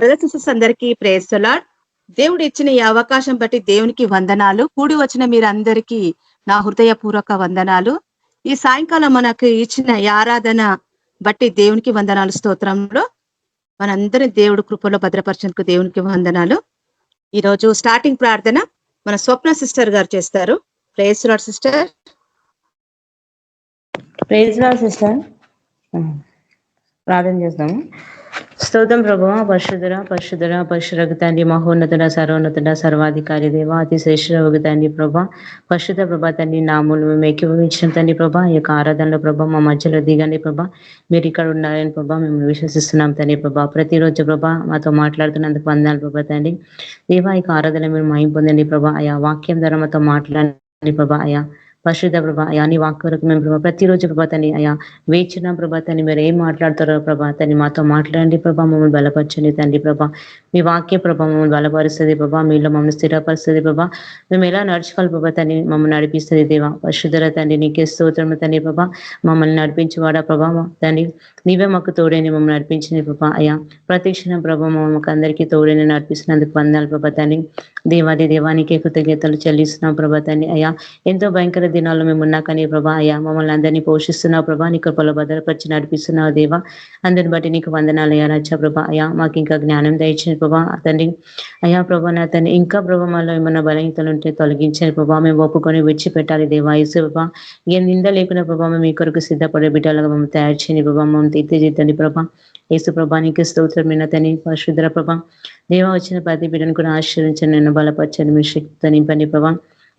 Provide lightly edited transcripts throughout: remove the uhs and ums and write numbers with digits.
Brothers sisters అందరికీ praise the lord. దేవుడు ఇచ్చిన ఈ అవకాశం బట్టి దేవునికి వందనాలు. కూడి వచ్చిన మీరందరికీ నా హృదయపూర్వక వందనాలు. ఈ సాయంకాలం మనకు ఇచ్చిన ఈ ఆరాధన బట్టి దేవునికి వందనాలు. స్తోత్రంలో మనందరి దేవుడు కృపలో భద్రపరచడానికి దేవునికి వందనాలు. ఈ రోజు స్టార్టింగ్ ప్రార్థన మన స్వప్న సిస్టర్ గారు చేస్తారు. Praise the lord sister. Praise lord sister. ప్రార్థన చేస్తాము. స్తోత్రం ప్రభువా, పరిశుద్ధుడ పరిశుద్ధుడ పరిశుద్ధ తండ్రి, మహోన్నతుడ సర్వోన్నతుడ సర్వాధికారి దేవ, అతి శ్రేష్ఠ తండ్రి ప్రభా, పరిశుద్ధ ప్రభా తండ్రి, నామూలు మేము ఏకీభవించిన తండ్రి ప్రభా, ఈ యొక్క ఆరాధనలో ప్రభా మా మధ్యలో దిగండి ప్రభా, మీరు ఇక్కడ ఉన్నారని ప్రభా మేము విశ్వసిస్తున్నాం తండ్రి ప్రభా. ప్రతిరోజు ప్రభా మాతో మాట్లాడుతున్నందుకు వందనాలు ప్రభా తండ్రి దేవా. ఈ ఆరాధన మీరు మహిమ పొందండి ప్రభా. అయా వాక్యం ద్వారా మాతో మాట్లాడండి ప్రభా. అయా పరిశుద్ధ ప్రభా, అయా నీ వాక్య వరకు మేము ప్రభా ప్రతిరోజు ప్రభాతని అయా వేచిన ప్రభాతని మీరు ఏం మాట్లాడతారో ప్రభాతని మాతో మాట్లాడండి ప్రభా. మమ్మల్ని బలపరచండి తండ్రి ప్రభా. మీ వాక్య ప్రభా మమ్మల్ని బలపరుస్తుంది ప్రభా, మీలో మమ్మల్ని స్థిరపరుస్తుంది ప్రభా. మేము ఎలా నడుచుకోవాలి ప్రభాతని మమ్మల్ని నడిపిస్తుంది దేవా. పరిశుద్ధర తండ్రి నీకే స్తోత్రం తండ్రి ప్రభా. మమ్మల్ని నడిపించేవాడా ప్రభా తండ్రి, నీవే మాకు తోడైన మమ్మల్ని నడిపించింది ప్రభా. అయా ప్రతిక్షణ ప్రభా మాకు అందరికీ తోడైన నడిపిస్తున్నందుకు వందనాలు ప్రభాతాన్ని దేవాది దేవానికి కృతజ్ఞతలు చెల్లిస్తున్నాం ప్రభాతాన్ని. అయా ఎంతో భయంకర దినాల్లో మేము ఉన్నా కానీ ప్రభా అయ్యా మమ్మల్ని అందరినీ పోషిస్తున్నావు ప్రభా, నీ కృపలో భద్రపరిచి నడిపిస్తున్నావు దేవా. అందరిని బట్టి నీకు వందనాలు అయ్యా రచ్చ ప్రభా. అయ్యా మాకు ఇంకా జ్ఞానం దయచిన ప్రభా తండ్రి. అయ్యా ప్రభా నా తండ్రి ఇంకా ప్రభా మాలో ఏమన్నా బలహీనతలు ఉంటే తొలగించని ప్రభా, మేము ఒప్పుకొని విడిచిపెట్టాలి దేవా. యేసు ప్రభా ఏం నింద లేకుండా ప్రభా మేము ఈ కొరకు సిద్ధపడే బిడ్డలుగా మమ్మల్ని తయారు చేయని ప్రభా, మమ్మల్ని తీర్చిదిద్దండి ప్రభా. యేసు ప్రభా నీకు స్తోత్రమైన తండ్రి పరిశుద్ధ ప్రభా. దేవా వచ్చిన ప్రతి బిడ్డను కూడా ఆశీర్వించండి, నన్ను బలపరచండి, మీ శక్తితో నింపండి ప్రభా.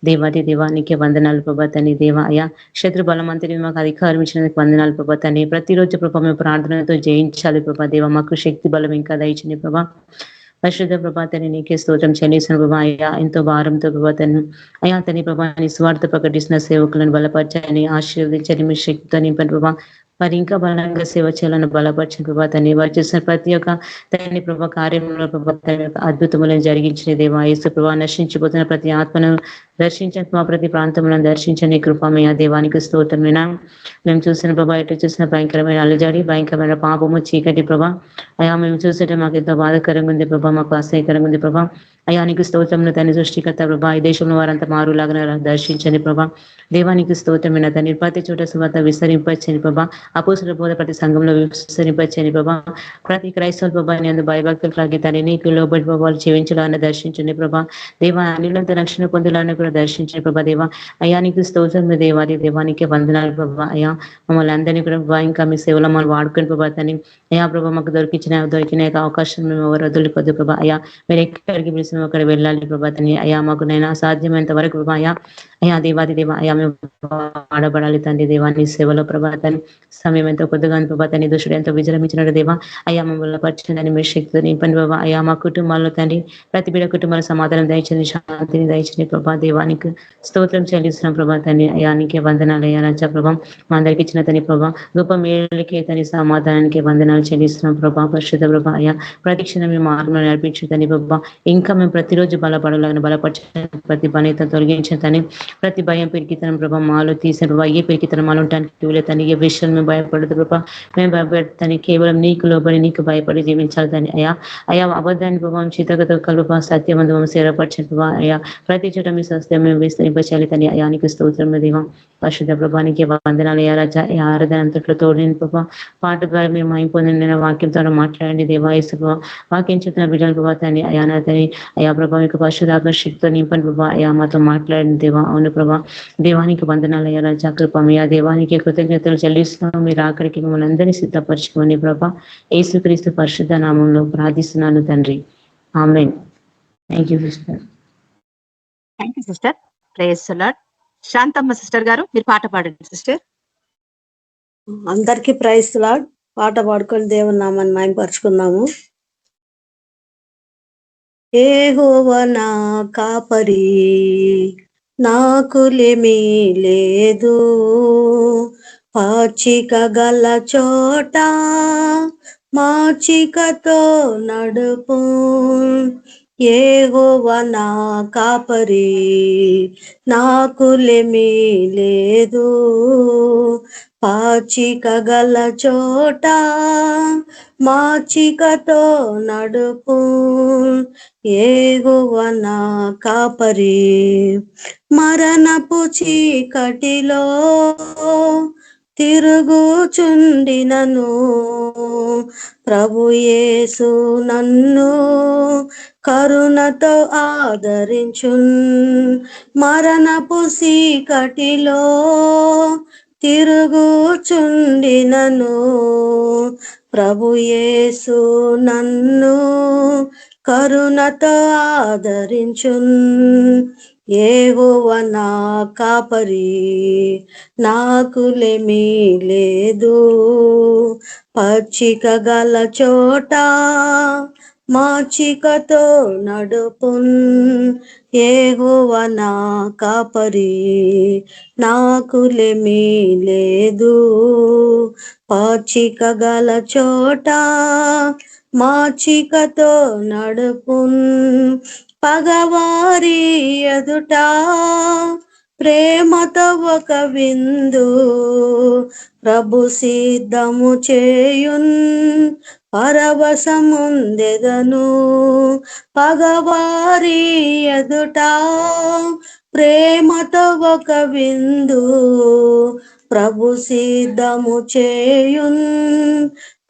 దేవాది దేవానికి వందనాలు ప్రభాతని దేవా. అయా శత్రు బలమంతని మాకు అధికారం ఇచ్చినందుకు వందనాలు ప్రభాతని. ప్రతిరోజు ప్రభా మేము ప్రార్థనతో జయించాలి ప్రభా దేవా. మాకు శక్తి బలం ఇంకా దయచండి ప్రభా. పరిశుద్ధ ప్రభాతని నీకే స్తోత్రం చెల్లిసిన ప్రభా. అయ్యా ఎంతో భారంతో ప్రభాతను అయా తని ప్రభా నీ స్వార్థ ప్రకటిస్తున్న సేవకులను బలపరచని ఆశీర్వదించని మీ శక్తితో నింపండి ప్రభా. మరి ఇంకా బలంగా సేవ చేయాలని బలపరిచిన ప్రభా తండ్రి, వారు చేసిన ప్రతి ఒక్క తండ్రి ప్రభా కార్యంలో ప్రభా తన అద్భుతములను జరిగించిన దేవా. యేసు ప్రభా నశించిపోతున్న ప్రతి ఆత్మను దర్శించండి మా ప్రతి ప్రాంతంలో దర్శించండి కృపమయ దేవానికి స్తోత్రమైన. మేము చూసిన ప్రభా ఎటు చూసిన భయంకరమైన అలజడి, భయంకరమైన పాపము, చీకటి ప్రభా అయా మేము చూసేట మాకు ఎంతో బాధకరంగా ఉంది ప్రభా, మాకు అసహ్యకరంగా ఉంది ప్రభా. అయానికి స్తోత్రములు తన సృష్టికర్త ప్రభా, ఈ దేశంలో వారంతా మారులాగా దర్శించండి ప్రభా. దేవానికి స్తోత్రమైన తన ప్రతి చోట సువార్త విస్తరింపచ్చని ప్రభా. అపోస్తుల బోధ ప్రతి సంఘంలో విస్తరింపచ్చని ప్రభా. ప్రతి క్రైస్తవుల ప్రభా నీ అందు భయభక్తులు లాగి తన నీకు లోబడి ప్రభావాలు జీవించాలని దర్శించండి ప్రభా. దేవా అన్నిలంతా రక్షణ పొందాలని కూడా దర్శించండి ప్రభా దేవా. అయానికి స్తోత్రం దేవాది దేవానికి వందనాలు ప్రభా. అయా మమ్మల్ని అందరినీ కూడా ప్రభా ఇంకా మీ సేవలో మనం వాడుకొని ప్రభా తని అయా ప్రభా మాకు దొరికిన అవకాశం మేము ఎవరు వదులుకోద్దు ప్రభా. అయా మీరు ఎక్కడికి పిలిచిన అక్కడ వెళ్ళాలి ప్రభా తని. అయా మాకు నైనా సాధ్యమైనంత వరకు ప్రభా అయా అయా దేవాది దేవా అయా మేము వాడబడాలి తండ్రి దేవాన్ని సేవలో ప్రభాతాన్ని. సమయం ఎంతో కొద్దిగా ప్రభాతాన్ని దుష్టుడు ఎంతో విజృంభించినాడు దేవా. అయా మమ్మల్ని పరిచిందని మీ శక్తితో నింపండి ప్రభా. అయా మా కుటుంబాల్లో తండ్రి ప్రతి బిడ్డ కుటుంబాల సమాధానం దయచండి, శాంతిని దయచండి ప్రభా. దేవానికి స్తోత్రం చెల్లిస్తున్నాం ప్రభా తండ్రి. అయానికి వందనాలు అయ్యా రచ్చ ప్రభా. మా అందరికి ఇచ్చిన తని ప్రభా గొప్ప మేలుకి తని సమాధానానికి వందనాలు చెల్లిస్తున్నాం ప్రభా. పరిశుద్ధ ప్రభా అయా ప్రతిక్షణం మేము మార్గంలో నడిపించు తని ప్రభా. ఇంకా మేము ప్రతిరోజు బలపడాలని బలపరచని ప్రతి బలహీనత తొలగించిన తని ప్రతి భయం పెరిగితనం ప్రభా మాలో తీసిన ప్రభా. ఏ పెరిగితనం మాలో ఉండటానికి వీళ్ళతని ఏ విషయాలు మేము భయపడదు ప్రభా. మేము భయపడతాని కేవలం నీకు లోబడి నీకు భయపడి జీవించాలి దాన్ని అయా. అయా అబద్ధాన్ని ప్రభావం చితగత కలుప సత్యవంతం సేరపరచని ప్రభా. అయా ప్రతి చోట మీ స్వస్థ మేము విస్తరింపచాలి తని అయానికి స్తోత్రం దేవా. పరిశుద్ధ ప్రభానికి వందనాలు అయ్యా రాజా. ఆరాధన అంతట్లో తోడని ప్రభా పాట ద్వారా మీరు మహిమ పొందిన వాక్యం ద్వారా మాట్లాడండి దేవా. యేసు ప్రభా వాక్యం చెప్తున్న బిడ్డలు ప్రభా తని అయా నాతని అయా ప్రభా మీకు పరిశుద్ధాత్మ శక్తితో నింపండి ప్రభా. అయా మాతో మాట్లాడండి దేవా. అవును ప్రభా దేవానికి వందనాలు అయ్యా రాజా. కృపమయ్యా దేవానికి కృతజ్ఞతలు చెల్లిస్తున్నాం. మీరు ఆఖరికి మిమ్మల్ని అందరినీ సిద్ధపరచుకోండి ప్రభా. యేసుక్రీస్తు పరిశుద్ధ నామంలో ప్రార్థిస్తున్నాను తండ్రి, ఆమేన్. Thank you sister. Thank you sister. Praise the Lord. Shanthamma sister గారు మీరు పాట పాడండి సిస్టర్. అందరికీ ప్రైజ్ ది లార్డ్. పాట పాడుకొని దేవుని నామాన్ని మహిమపరుచుకుందాము. యెహోవా నా కాపరి నాకులేమీ లేదు, పాచిక గల చోట మాచికతో నడుపు. యెహోవా నా కాపరి నాకులేమీ లేదు, పాచిక గల చోట మాచికతో నడుపు, యెహోవా నా కాపరి. మరణపు చీకటిలో తిరుగుచుండినను ప్రభు యేసు నన్ను కరుణతో ఆదరించున్. మరణపు చీకటిలో తిరుగుచుండినను ప్రభు యేసు నన్ను కరుణతో ఆదరించున్. యెహోవా నా కాపరి, నాకులేమీ లేదు. పచ్చిక గల చోట మాచికతో నడుపున్, యెహోవా నా కాపరి, నాకులేమీ లేదు. పచ్చిక గల చోట మాచికతో నడుపున్, పగవారి ఎదుట ప్రేమతో ఒక విందు ప్రభు సిద్ధము చేయున్. పరవశముందెదను పగవారి ఎదుట ప్రేమతో ఒక విందు ప్రభు సిద్ధము చేయున్.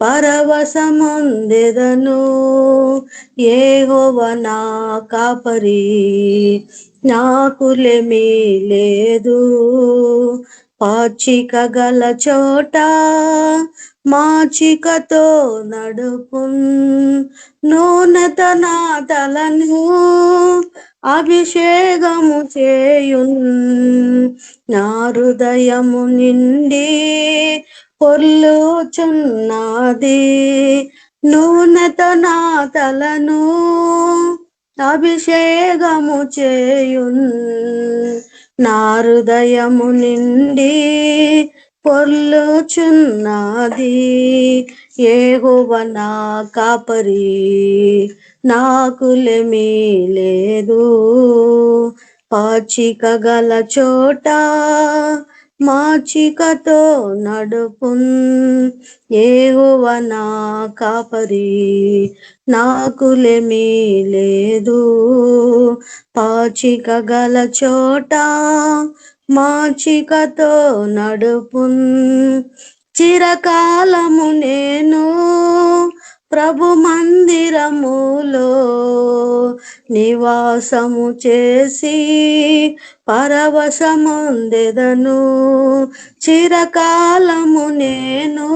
పరవశముందెదను యెహోవా నా కాపరి, నాకులేమీ లేదు. పాచిక గల చోట మాచికతో నడుపున్, నూనెత నా తలను అభిషేకము చేయున్. నా హృదయము నిండి పొర్లుచున్నది, నూనెతో నా తలను అభిషేకము చేయున్. నా హృదయము నిండి పొర్లుచున్నది, యెహోవా నా కాపరి, నాకులేమీ లేదు. పాచిక గల చోట మాచికతో నడుపున్, యెహోవా నా కాపరి, నాకులేమీ లేదు. పాచిక గల చోట మాచికతో నడుపున్, చిరకాలము నేను ప్రభు మందిరములో నివాసము చేసి పరవశముందెదను. చిరకాలము నేను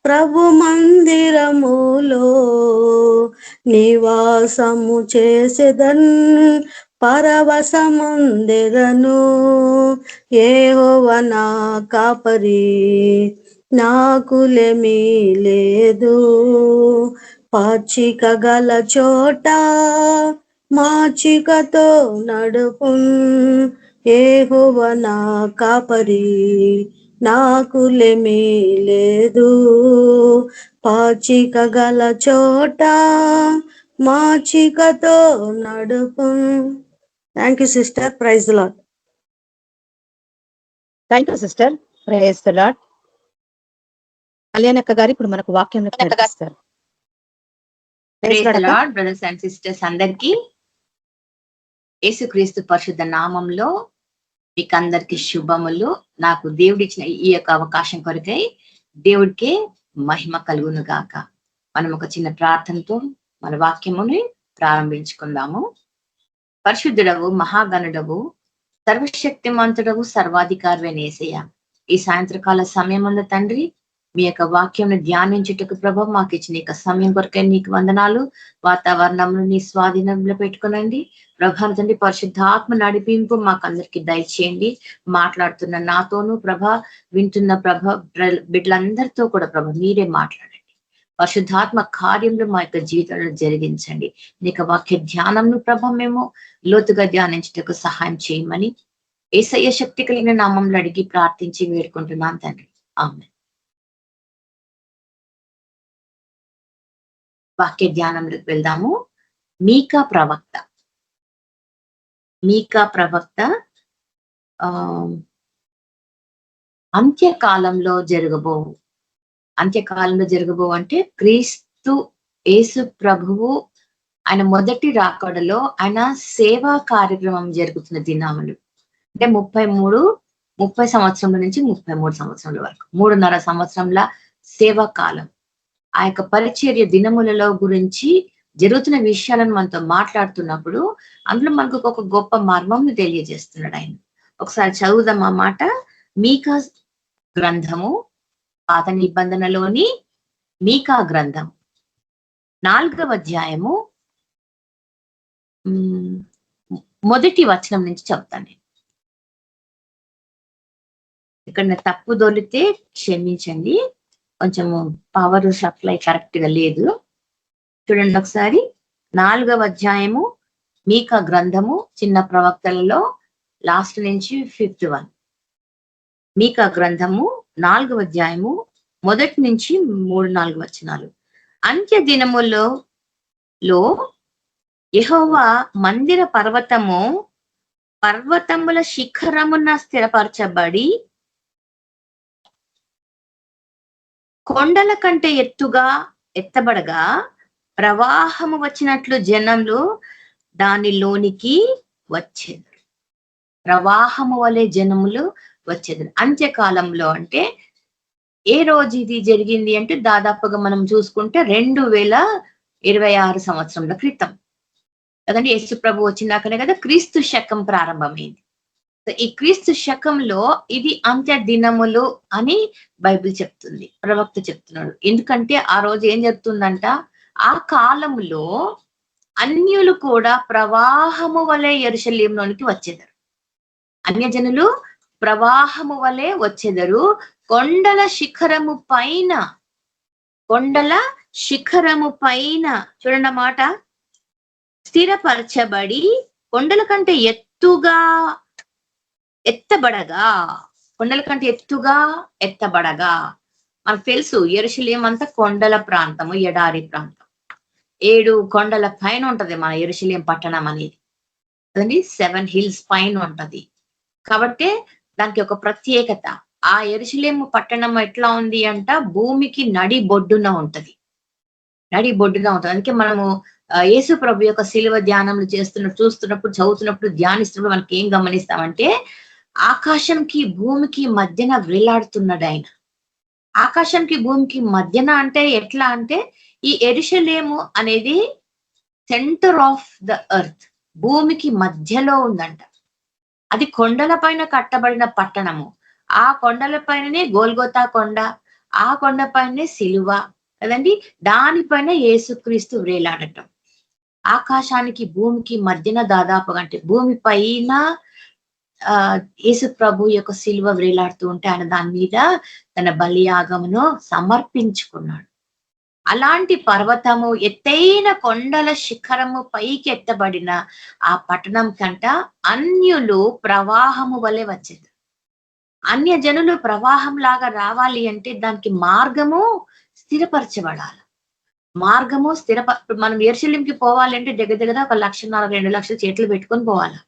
ప్రభు మందిరములో నివాసము చేసెదన్. పరవశముందెదను యెహోవా నా కాపరి, నాకులేమీ లేదు. పాచిక గల చోట మాచికతో నడుపున్, యెహోవా నా కాపరి, నాకులేమీ లేదు. పాచిక గల చోట మాచికతో నడుపున్. Thank you sister. Praise the Lord. Thank you sister. Praise the Lord. కళ్యాణక్క గారు ఇప్పుడు మనకు వాక్యం నేర్పిస్తారు. Praise the Lord. Brothers and sisters అందరికీ యేసుక్రీస్తు పరిశుద్ధ నామంలో మీకు అందరికి శుభములు. నాకు దేవుడిచ్చిన ఈ యొక్క అవకాశం కొరకై దేవుడికే మహిమ కలుగును గాక. మనం ఒక చిన్న ప్రార్థనతో మన వాక్యముని ప్రారంభించుకుందాము. పరిశుద్ధుడవు, మహాగణుడవు, సర్వశక్తిమంతుడవు, సర్వాధికారివైన యేసయ్య, ఈ సాయంత్రకాల సమయమున తండ్రి మీ యొక్క వాక్యం ధ్యానించుటకు ప్రభు మాకు ఇచ్చిన యొక్క సమయం కొరకై నీకు వందనాలు. వాతావరణంలో నీ స్వాధీనంలో పెట్టుకునండి ప్రభా. తండ్రి పరిశుద్ధాత్మ నడిపింపు మాకు అందరికి దయచేయండి. మాట్లాడుతున్న నాతోనూ ప్రభ, వింటున్న ప్రభ బిడ్డలందరితో కూడా ప్రభ మీరే మాట్లాడండి. పరిశుద్ధాత్మ కార్యంలో మా యొక్క జీవితంలో జరిగించండి. నీకు వాక్య ధ్యానంను ప్రభ మేము లోతుగా ధ్యానించుటకు సహాయం చేయమని యేసయ్య శక్తి కలిగిన నామంలో అడిగి ప్రార్థించి వేడుకుంటున్నాను తండ్రి. ఆమేన్. వాక్య ధ్యానంలోకి వెళ్దాము. మీకా ప్రవక్త. మీకా ప్రవక్త అంత్యకాలంలో జరగబో అంటే క్రీస్తు యేసు ప్రభువు ఆయన మొదటి రాకడలో ఆయన సేవా కార్యక్రమం జరుగుతున్న దినాములు. అంటే 30 సంవత్సరంల నుంచి 33 సంవత్సరాల వరకు 3.5 సంవత్సరంల సేవా కాలం. ఆ యొక్క పరిచర్య దినములలో గురించి జరుగుతున్న విషయాలను మనతో మాట్లాడుతున్నప్పుడు అందులో మనకు ఒక గొప్ప మర్మంని తెలియజేస్తున్నాడు ఆయన. ఒకసారి చదువుదాం ఆ మాట. మీకా గ్రంథము, పాత నిబంధనలోని మీకా గ్రంథం 4వ అధ్యాయము మొదటి వచనం నుంచి చెప్తాను నేను. ఇక్కడ నా తప్పు దొరికితే క్షమించండి, కొంచెము పవర్ సప్లై కరెక్ట్ గా లేదు. చూడండి ఒకసారి. 4వ అధ్యాయము మీకా గ్రంథము, చిన్న ప్రవక్తలలో లాస్ట్ నుంచి 5th వన్. మీకా గ్రంథము 4వ అధ్యాయము మొదటి నుంచి 3-4 వచనాలు. అంత్య దినములో యెహోవా మందిర పర్వతముల శిఖరమున స్థిరపరచబడి కొండల కంటే ఎత్తబడగా ప్రవాహము వచ్చినట్లు జనములు దానిలోనికి వచ్చేది. ప్రవాహము వలె జనములు వచ్చేది. అంత్యకాలంలో అంటే ఏ రోజు ఇది జరిగింది అంటే దాదాపుగా మనం చూసుకుంటే 2026 సంవత్సరంల క్రితం కదండి. యేసు ప్రభు వచ్చినాకనే కదా క్రీస్తు శకం ప్రారంభమైంది. ఈ క్రీస్తు శకంలో ఇది అంత్య దినములు అని బైబిల్ చెప్తుంది, ప్రవక్త చెప్తున్నాడు. ఎందుకంటే ఆ రోజు ఏం జరుగుతుందంట, ఆ కాలంలో అన్యులు కూడా ప్రవాహము వలె యెరూషలేములోనికి వచ్చేదారు. అన్యజనులు ప్రవాహము వలె వచ్చేదారు. కొండల శిఖరము పైన చూడండి మాట, స్థిరపరచబడి కొండల కంటే ఎత్తబడగా మనకు తెలుసు యెరూషలేము అంతా కొండల ప్రాంతము, ఎడారి ప్రాంతం. 7 కొండల పైన ఉంటది మన యెరూషలేము పట్టణం అనేది. అదండి 7 hills పైన ఉంటది. కాబట్టి దానికి ఒక ప్రత్యేకత. ఆ యెరూషలేము పట్టణం ఎట్లా ఉంది అంట, భూమికి నడిబొడ్డున ఉంటది. అందుకే మనము యేసు ప్రభు యొక్క శిలువ ధ్యానములు చూస్తున్నప్పుడు, చదువుతున్నప్పుడు, ధ్యానిస్తున్నప్పుడు మనకి ఏం గమనిస్తామంటే, ఆకాశంకి భూమికి మధ్యన వేలాడుతున్నాడు ఆయన. ఆకాశంకి భూమికి మధ్యన అంటే ఎట్లా అంటే, ఈ యెరూషలేము అనేది సెంటర్ ఆఫ్ ద ఎర్త్, భూమికి మధ్యలో ఉందంట. అది కొండల పైన కట్టబడిన పట్టణము. ఆ కొండల పైననే గోల్గోతా కొండ, ఆ కొండ పైనే సిలువ కదండి. దానిపైన యేసుక్రీస్తు వేలాడటం. ఆకాశానికి భూమికి మధ్యన దాదాపుగా అంటే భూమి పైన యేసు ప్రభు యొక్క సిలువ వేలాడుతూ ఉంటే ఆయన దాని మీద తన బలియాగమును సమర్పించుకున్నాడు. అలాంటి పర్వతము, ఎత్తైన కొండల శిఖరము పైకి ఎత్తబడిన ఆ పట్టణం కంట అన్యులు ప్రవాహము వలె వచ్చేది. అన్య జనులు ప్రవాహం లాగా రావాలి అంటే దానికి మార్గము స్థిరపరచబడాలి. మనం యెరూషలేముకి పోవాలంటే దగ్గర 1,50,000-2 లక్షలు చేతులు పెట్టుకొని పోవాలి.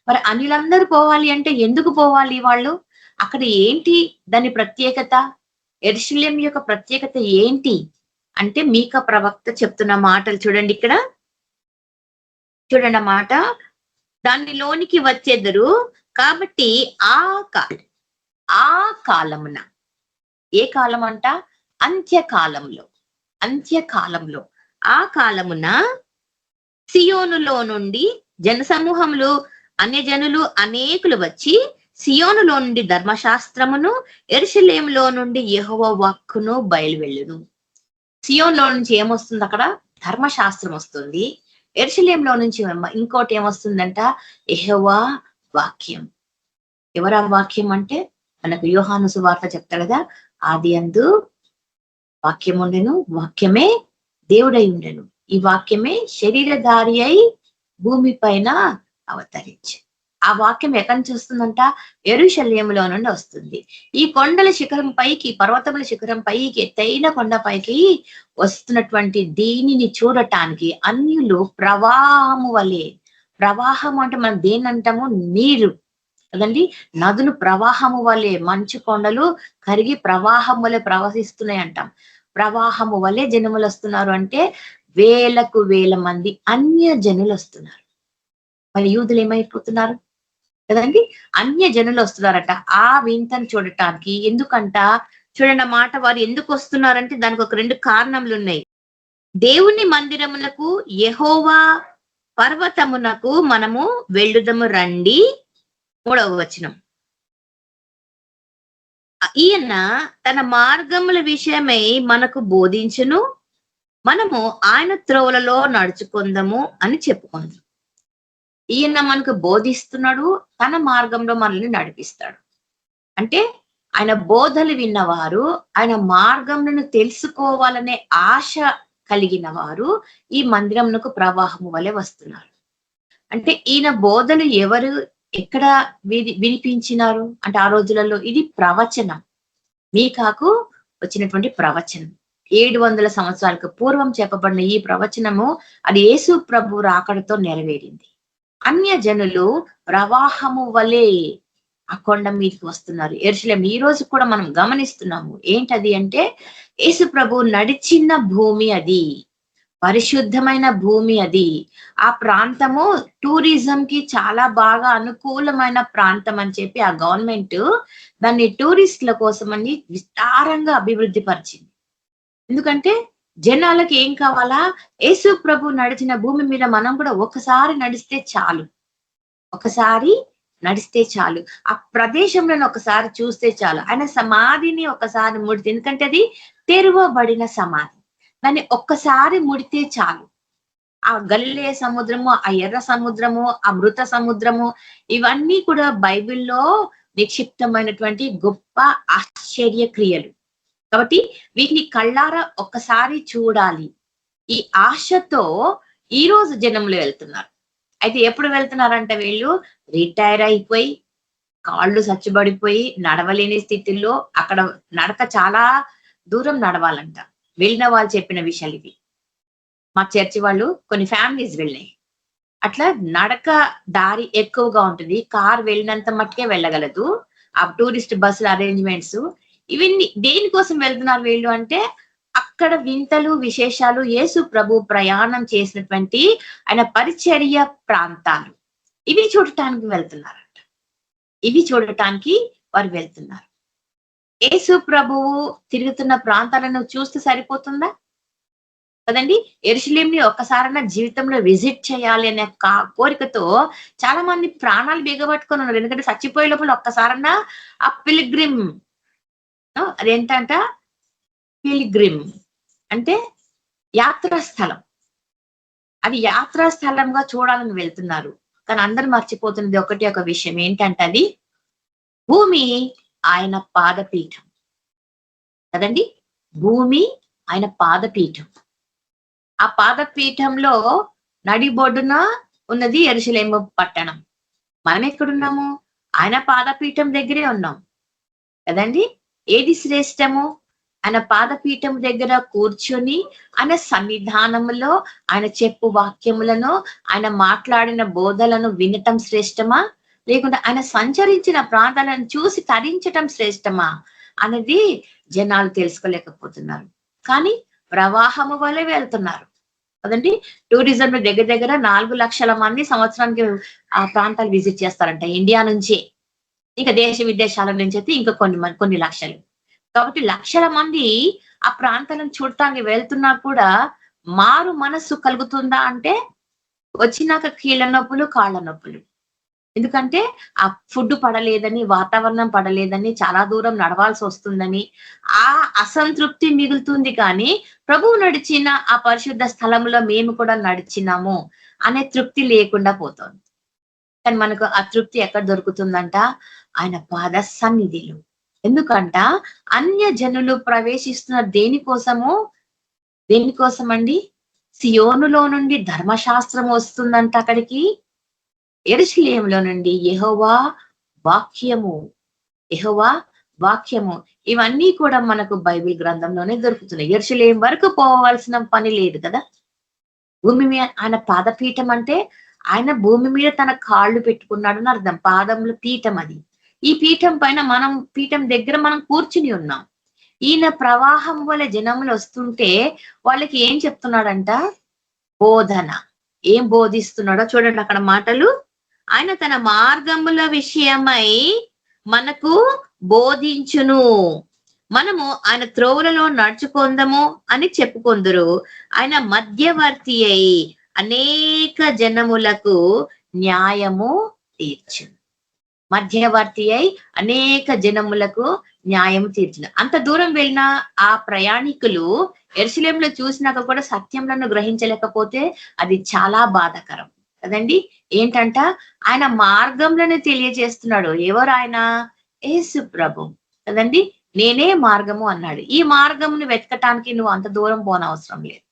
మరి అన్యులందరూ పోవాలి అంటే ఎందుకు పోవాలి వాళ్ళు? అక్కడ ఏంటి దాని ప్రత్యేకత? యెరూషలేము యొక్క ప్రత్యేకత ఏంటి అంటే, మీకా ప్రవక్త చెప్తున్న మాటలు చూడండి. ఇక్కడ చూడండి మాట, దానిలోనికి వచ్చేద్దరు కాబట్టి ఆ కాలమున, ఏ కాలం అంట, అంత్యకాలంలో ఆ కాలమున సియోనులో నుండి జనసమూహములు, అన్యజనులు అనేకులు వచ్చి సియోనులో నుండి ధర్మశాస్త్రమును, యెరూషలేములో నుండి యెహోవా వాక్కును బయలువెళ్ళును. సియోన్లో నుంచి ఏమొస్తుంది? అక్కడ ధర్మశాస్త్రం వస్తుంది. యెరూషలేములో నుంచి ఇంకోటి ఏమొస్తుందంట, యెహోవా వాక్యం. ఎవరా వాక్యం అంటే, మనకు యోహాను సువార్త చెప్తాడు కదా, ఆది అందు వాక్యం ఉండెను, వాక్యమే దేవుడై ఉండెను, ఈ వాక్యమే శరీరధారి అయి భూమి పైన అవతరించి. ఆ వాక్యం ఎక్కడి నుంచి వస్తుందంట, యెరూషలేములో నుండి వస్తుంది. ఈ కొండల శిఖరం పైకి, పర్వతముల శిఖరం పైకి, ఎత్తైన కొండ పైకి వస్తున్నటువంటి దీనిని చూడటానికి అన్యులు ప్రవాహము వలె, ప్రవాహం అంటే మనం దేని అంటాము, నీరు. కదండి. నదులు ప్రవాహము వలె, మంచు కొండలు కరిగి ప్రవాహం వలె ప్రవహిస్తున్నాయి అంటాం. ప్రవాహము వలె జనములు వస్తున్నారు అంటే వేలకు వేల మంది అన్య జనులు వస్తున్నారు. మరి యూదులు ఏమైపోతున్నారు కదండి, అన్య జనులు వస్తున్నారట ఆ వింతను చూడటానికి. ఎందుకంట చూడండి ఆ మాట, వారు ఎందుకు వస్తున్నారంటే దానికి ఒక 2 కారణములు ఉన్నాయి. దేవుని మందిరమునకు, యెహోవా పర్వతమునకు మనము వెళ్ళుదము రండి. 3వ వచనం. ఈయన తన మార్గముల విషయమై మనకు బోధించును, మనము ఆయన త్రోవలలో నడుచుకుందాము అని చెప్పుకుందాం. ఈయన మనకు బోధిస్తున్నాడు, తన మార్గంలో మనల్ని నడిపిస్తాడు. అంటే ఆయన బోధలు విన్నవారు, ఆయన మార్గములను తెలుసుకోవాలనే ఆశ కలిగిన వారు ఈ మందిరమునకు ప్రవాహము వలె వస్తున్నారు. అంటే ఈయన బోధలు ఎవరు ఎక్కడ వినిపించినారు అంటే ఆ రోజులలో ఇది ప్రవచనం, మీకాకు వచ్చినటువంటి ప్రవచనం. 700 సంవత్సరాలకు పూర్వం చెప్పబడిన ఈ ప్రవచనము అది యేసు ప్రభు రాకడతో నెరవేరింది. అన్య జనులు ప్రవాహము వలె ఆ కొండ మీదకి వస్తున్నారు. యెరూషలేం ఈ రోజు కూడా మనం గమనిస్తున్నాము. ఏంటది అంటే యేసు ప్రభు నడిచిన భూమి అది, పరిశుద్ధమైన భూమి అది. ఆ ప్రాంతము టూరిజం కి చాలా బాగా అనుకూలమైన ప్రాంతం అని చెప్పి ఆ గవర్నమెంట్ దాన్ని టూరిస్టుల కోసం అని విస్తారంగా అభివృద్ధి పరిచింది. ఎందుకంటే జనాలకి ఏం కావాలా, యేసు ప్రభు నడిచిన భూమి మీద మనం కూడా ఒకసారి నడిస్తే చాలు, ఒకసారి నడిస్తే చాలు, ఆ ప్రదేశంలో ఒకసారి చూస్తే చాలు. ఆయన సమాధిని ఒకసారి ముడితే, ఎందుకంటే అది తెరవబడిన సమాధి, దాన్ని ఒక్కసారి ముడితే చాలు. ఆ గలిలయ సముద్రము, ఆ ఎర్ర సముద్రము, ఆ మృత సముద్రము, ఇవన్నీ కూడా బైబిల్లో నిక్షిప్తమైనటువంటి గొప్ప ఆశ్చర్య క్రియలు. కాబట్టి వీటిని కళ్ళారా ఒక్కసారి చూడాలి. ఈ ఆశతో ఈ రోజు జనంలో వెళ్తున్నారు. అయితే ఎప్పుడు వెళ్తున్నారంటే వీళ్ళు రిటైర్ అయిపోయి కాళ్ళు సచ్చుబడిపోయి నడవలేని స్థితిలో, అక్కడ నడక చాలా దూరం నడవాలంట. వెళ్ళిన వాళ్ళు చెప్పిన విషయాలు ఇవి. మా చర్చి వాళ్ళు కొన్ని ఫ్యామిలీస్ వెళ్ళాయి. అట్లా నడక దారి ఎక్కువగా ఉంటుంది, కార్ వెళ్ళినంత మట్టుకే వెళ్ళగలదు. ఆ టూరిస్ట్ బస్సుల అరేంజ్మెంట్స్ ఇవన్నీ దేనికోసం వెళ్తున్నారు వీళ్ళు అంటే అక్కడ వింతలు విశేషాలు, యేసు ప్రభు ప్రయాణం చేసినటువంటి ఆయన పరిచర్య ప్రాంతాలు ఇవి చూడటానికి వెళ్తున్నారంట. ఇవి చూడటానికి వారు వెళ్తున్నారు. యేసు ప్రభువు తిరుగుతున్న ప్రాంతాలను చూస్తే సరిపోతుందా కదండి. యెరూషలేంని ఒక్కసారైనా జీవితంలో విజిట్ చేయాలి అనే కోరికతో చాలా మంది ప్రాణాలు బిగబట్టుకొని ఉన్నారు. ఎందుకంటే చచ్చిపోయే లోపల ఒక్కసారన్నా ఆ పిలిగ్రిమ్, అదేంటంట పిలిగ్రిమ్ అంటే యాత్రా స్థలం, అది యాత్రా స్థలంగా చూడాలని వెళ్తున్నారు. కానీ అందరూ మర్చిపోతున్నది ఒక విషయం ఏంటంటే అది భూమి ఆయన పాదపీఠం కదండి. భూమి ఆయన పాదపీఠం. ఆ పాదపీఠంలో నడిబొడ్డున ఉన్నది యెరూషలేము పట్టణం. మనం ఎక్కడున్నాము? ఆయన పాదపీఠం దగ్గరే ఉన్నాం కదండి. ఏది శ్రేష్టము? ఆయన పాదపీఠం దగ్గర కూర్చొని ఆయన సన్నిధానములో ఆయన చెప్పు వాక్యములను, ఆయన మాట్లాడిన బోధలను వినటం శ్రేష్టమా, లేకుంటే ఆయన సంచరించిన ప్రాంతాలను చూసి తరించటం శ్రేష్టమా అనేది జనాలు తెలుసుకోలేకపోతున్నారు. కానీ ప్రవాహము వలె వెళ్తున్నారు కదండి. టూరిజం దగ్గర 4 లక్షల మంది సంవత్సరానికి ఆ ప్రాంతాలు విజిట్ చేస్తారంట ఇండియా నుంచే. ఇంకా దేశ విదేశాల నుంచి అయితే ఇంకా కొన్ని లక్షలు. కాబట్టి లక్షల మంది ఆ ప్రాంతాలను చూడటానికి వెళ్తున్నా కూడా మారు మనస్సు కలుగుతుందా అంటే వచ్చినాక కీళ్ళ నొప్పులు, కాళ్ళ నొప్పులు. ఎందుకంటే ఆ ఫుడ్ పడలేదని, వాతావరణం పడలేదని, చాలా దూరం నడవాల్సి వస్తుందని ఆ అసంతృప్తి మిగులుతుంది. కానీ ప్రభువు నడిచిన ఆ పరిశుద్ధ స్థలంలో మేము కూడా నడిచినాము అనే తృప్తి లేకుండా పోతుంది. కానీ మనకు ఆ తృప్తి ఎక్కడ దొరుకుతుందంట? ఆయన పాద సన్నిధిలో. ఎందుకంట అన్య జనులు ప్రవేశిస్తున్న దేనికోసమండి? సియోనులో నుండి ధర్మశాస్త్రం వస్తుందంట అక్కడికి. యెరూషలేములో నుండి యెహోవా వాక్యము ఇవన్నీ కూడా మనకు బైబిల్ గ్రంథంలోనే దొరుకుతున్నాయి. యెరూషలేం వరకు పోవాల్సిన పని లేదు కదా. భూమి మీద ఆయన పాదపీఠం అంటే ఆయన భూమి మీద తన కాళ్ళు పెట్టుకున్నాడు అని అర్థం. పాదముల పీఠం అది. ఈ పీఠం పైన పీఠం దగ్గర మనం కూర్చుని ఉన్నాం. ఈయన ప్రవాహం వల్ల జనములు వస్తుంటే వాళ్ళకి ఏం చెప్తున్నాడంట? బోధన. ఏం బోధిస్తున్నాడో చూడండి అక్కడ మాటలు. ఆయన తన మార్గముల విషయమై మనకు బోధించును, మనము ఆయన త్రోవలలో నడుచుకొందము అని చెప్పుకొందురు. ఆయన మధ్యవర్తి అయి అనేక జనములకు న్యాయము తీర్చును. మధ్యవర్తి అయి అనేక జనములకు న్యాయం తీర్చును. అంత దూరం వెళ్ళిన ఆ ప్రయాణికులు యెరూషలేములో చూసినాక కూడా సత్యములను గ్రహించలేకపోతే అది చాలా బాధాకరం కదండి. ఏంటంట? ఆయన మార్గంలను తెలియజేస్తున్నాడు. ఎవరు ఆయన? యేసు ప్రభు కదండి. నేనే మార్గము అన్నాడు. ఈ మార్గమును వెతకటానికి నువ్వు అంత దూరం పోనవసరం లేదు.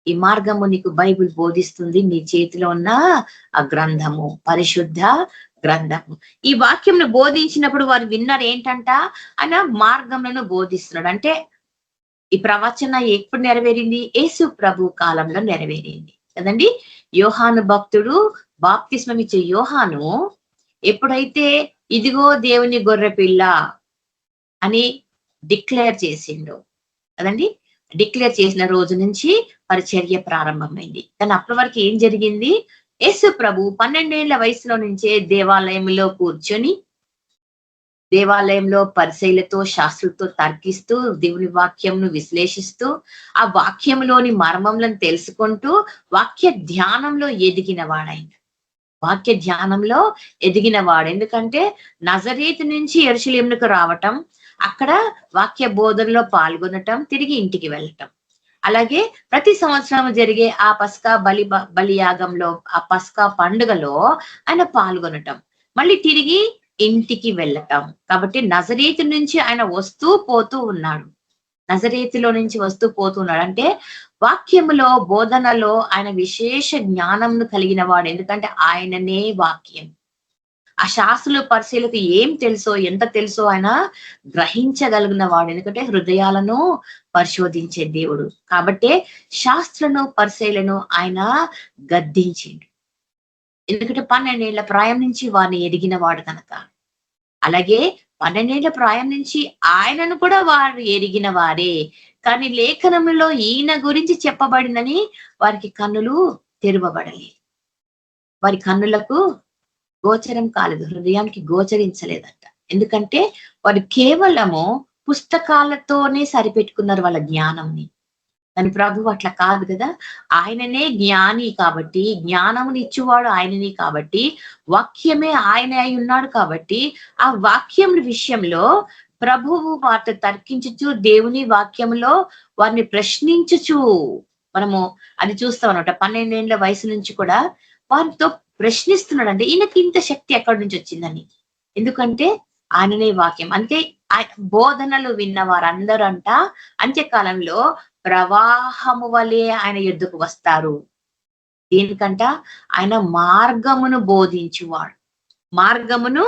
ఈ మార్గము నీకు బైబిల్ బోధిస్తుంది. నీ చేతిలో ఉన్న ఆ గ్రంథము, పరిశుద్ధ గ్రంథము. ఈ వాక్యంను బోధించినప్పుడు వారు విన్నారు ఏంటంట? ఆయన మార్గములను బోధిస్తున్నాడు. అంటే ఈ ప్రవచన ఎప్పుడు నెరవేరింది? యేసు ప్రభు కాలంలో నెరవేరింది కదండి. యోహాను భక్తుడు బాప్తిస్మం ఇచ్చే యోహాను ఎప్పుడైతే ఇదిగో దేవుని గొర్రె పిల్ల అని డిక్లేర్ చేసిండు కదండి, డిక్లేర్ చేసిన రోజు నుంచి పరిచర్య ప్రారంభమైంది. కానీ అప్పటి వరకు ఏం జరిగింది? యేసు ప్రభు 12 ఏళ్ల వయసులో నుంచే దేవాలయంలో కూర్చొని దేవాలయంలో పరిసయ్యులతో శాస్త్రులతో తర్కిస్తూ దేవుని వాక్యంను విశ్లేషిస్తూ ఆ వాక్యంలోని మర్మములను తెలుసుకుంటూ వాక్య ధ్యానంలో ఎదిగిన వాడైన వాక్య ధ్యానంలో ఎదిగిన వాడు. ఎందుకంటే నజరేతు నుంచి యెరూషలేమునకు రావటం, అక్కడ వాక్య బోధనలో పాల్గొనటం, తిరిగి ఇంటికి వెళ్ళటం. అలాగే ప్రతి సంవత్సరం జరిగే ఆ పస్కా బలియాగంలో, ఆ పస్కా పండుగలో ఆయన పాల్గొనటం, మళ్ళీ తిరిగి ఇంటికి వెళ్ళటం. కాబట్టి నజరేతు నుంచి ఆయన వస్తూ పోతూ ఉన్నాడు. నజరేతులో నుంచి వస్తూ పోతున్నాడు అంటే వాక్యములో, బోధనలో ఆయన విశేష జ్ఞానంను కలిగిన వాడు. ఎందుకంటే ఆయననే వాక్యం. ఆ శాస్త్రులు పరిశీలకు ఏం తెలుసో, ఎంత తెలుసో ఆయన గ్రహించగలిగిన వాడు. ఎందుకంటే హృదయాలను పరిశోధించే దేవుడు. కాబట్టే శాస్త్రులను పరిశీలను ఆయన గద్దించిండు. ఎందుకంటే 12 ఏళ్ల ప్రాయం నుంచి వారిని ఎదిగిన వాడు కనుక. అలాగే 12 ఏళ్ల ప్రాయం నుంచి ఆయనను కూడా వారు ఎరిగిన వారే. కానీ లేఖనంలో ఈయన గురించి చెప్పబడిందని వారికి కన్నులు తెరవబడలేదు. వారి కన్నులకు గోచరం కాలేదు, హృదయానికి గోచరించలేదంట. ఎందుకంటే వారు కేవలము పుస్తకాలతోనే సరిపెట్టుకున్నారు వాళ్ళ జ్ఞానంని. కానీ ప్రభు అట్లా కాదు కదా. ఆయననే జ్ఞాని కాబట్టి, జ్ఞానముని ఇచ్చేవాడు ఆయననే కాబట్టి, వాక్యమే ఆయన అయి ఉన్నాడు కాబట్టి ఆ వాక్యం విషయంలో ప్రభువు వారితో తర్కించుచు, దేవుని వాక్యంలో వారిని ప్రశ్నించుచు మనము అది చూస్తాం అనమాట. 12 ఏళ్ల వయసు నుంచి కూడా వారితో ప్రశ్నిస్తున్నాడు. అంటే ఈయనకి ఇంత శక్తి ఎక్కడి నుంచి వచ్చిందని. ఎందుకంటే ఆయననే వాక్యం. అంటే బోధనలు విన్న వారందరూ అంట అంత్యకాలంలో ప్రవాహము వలె ఆయన యుద్ధకు వస్తారు. దీనికంట ఆయన మార్గమును బోధించువాడు, మార్గమును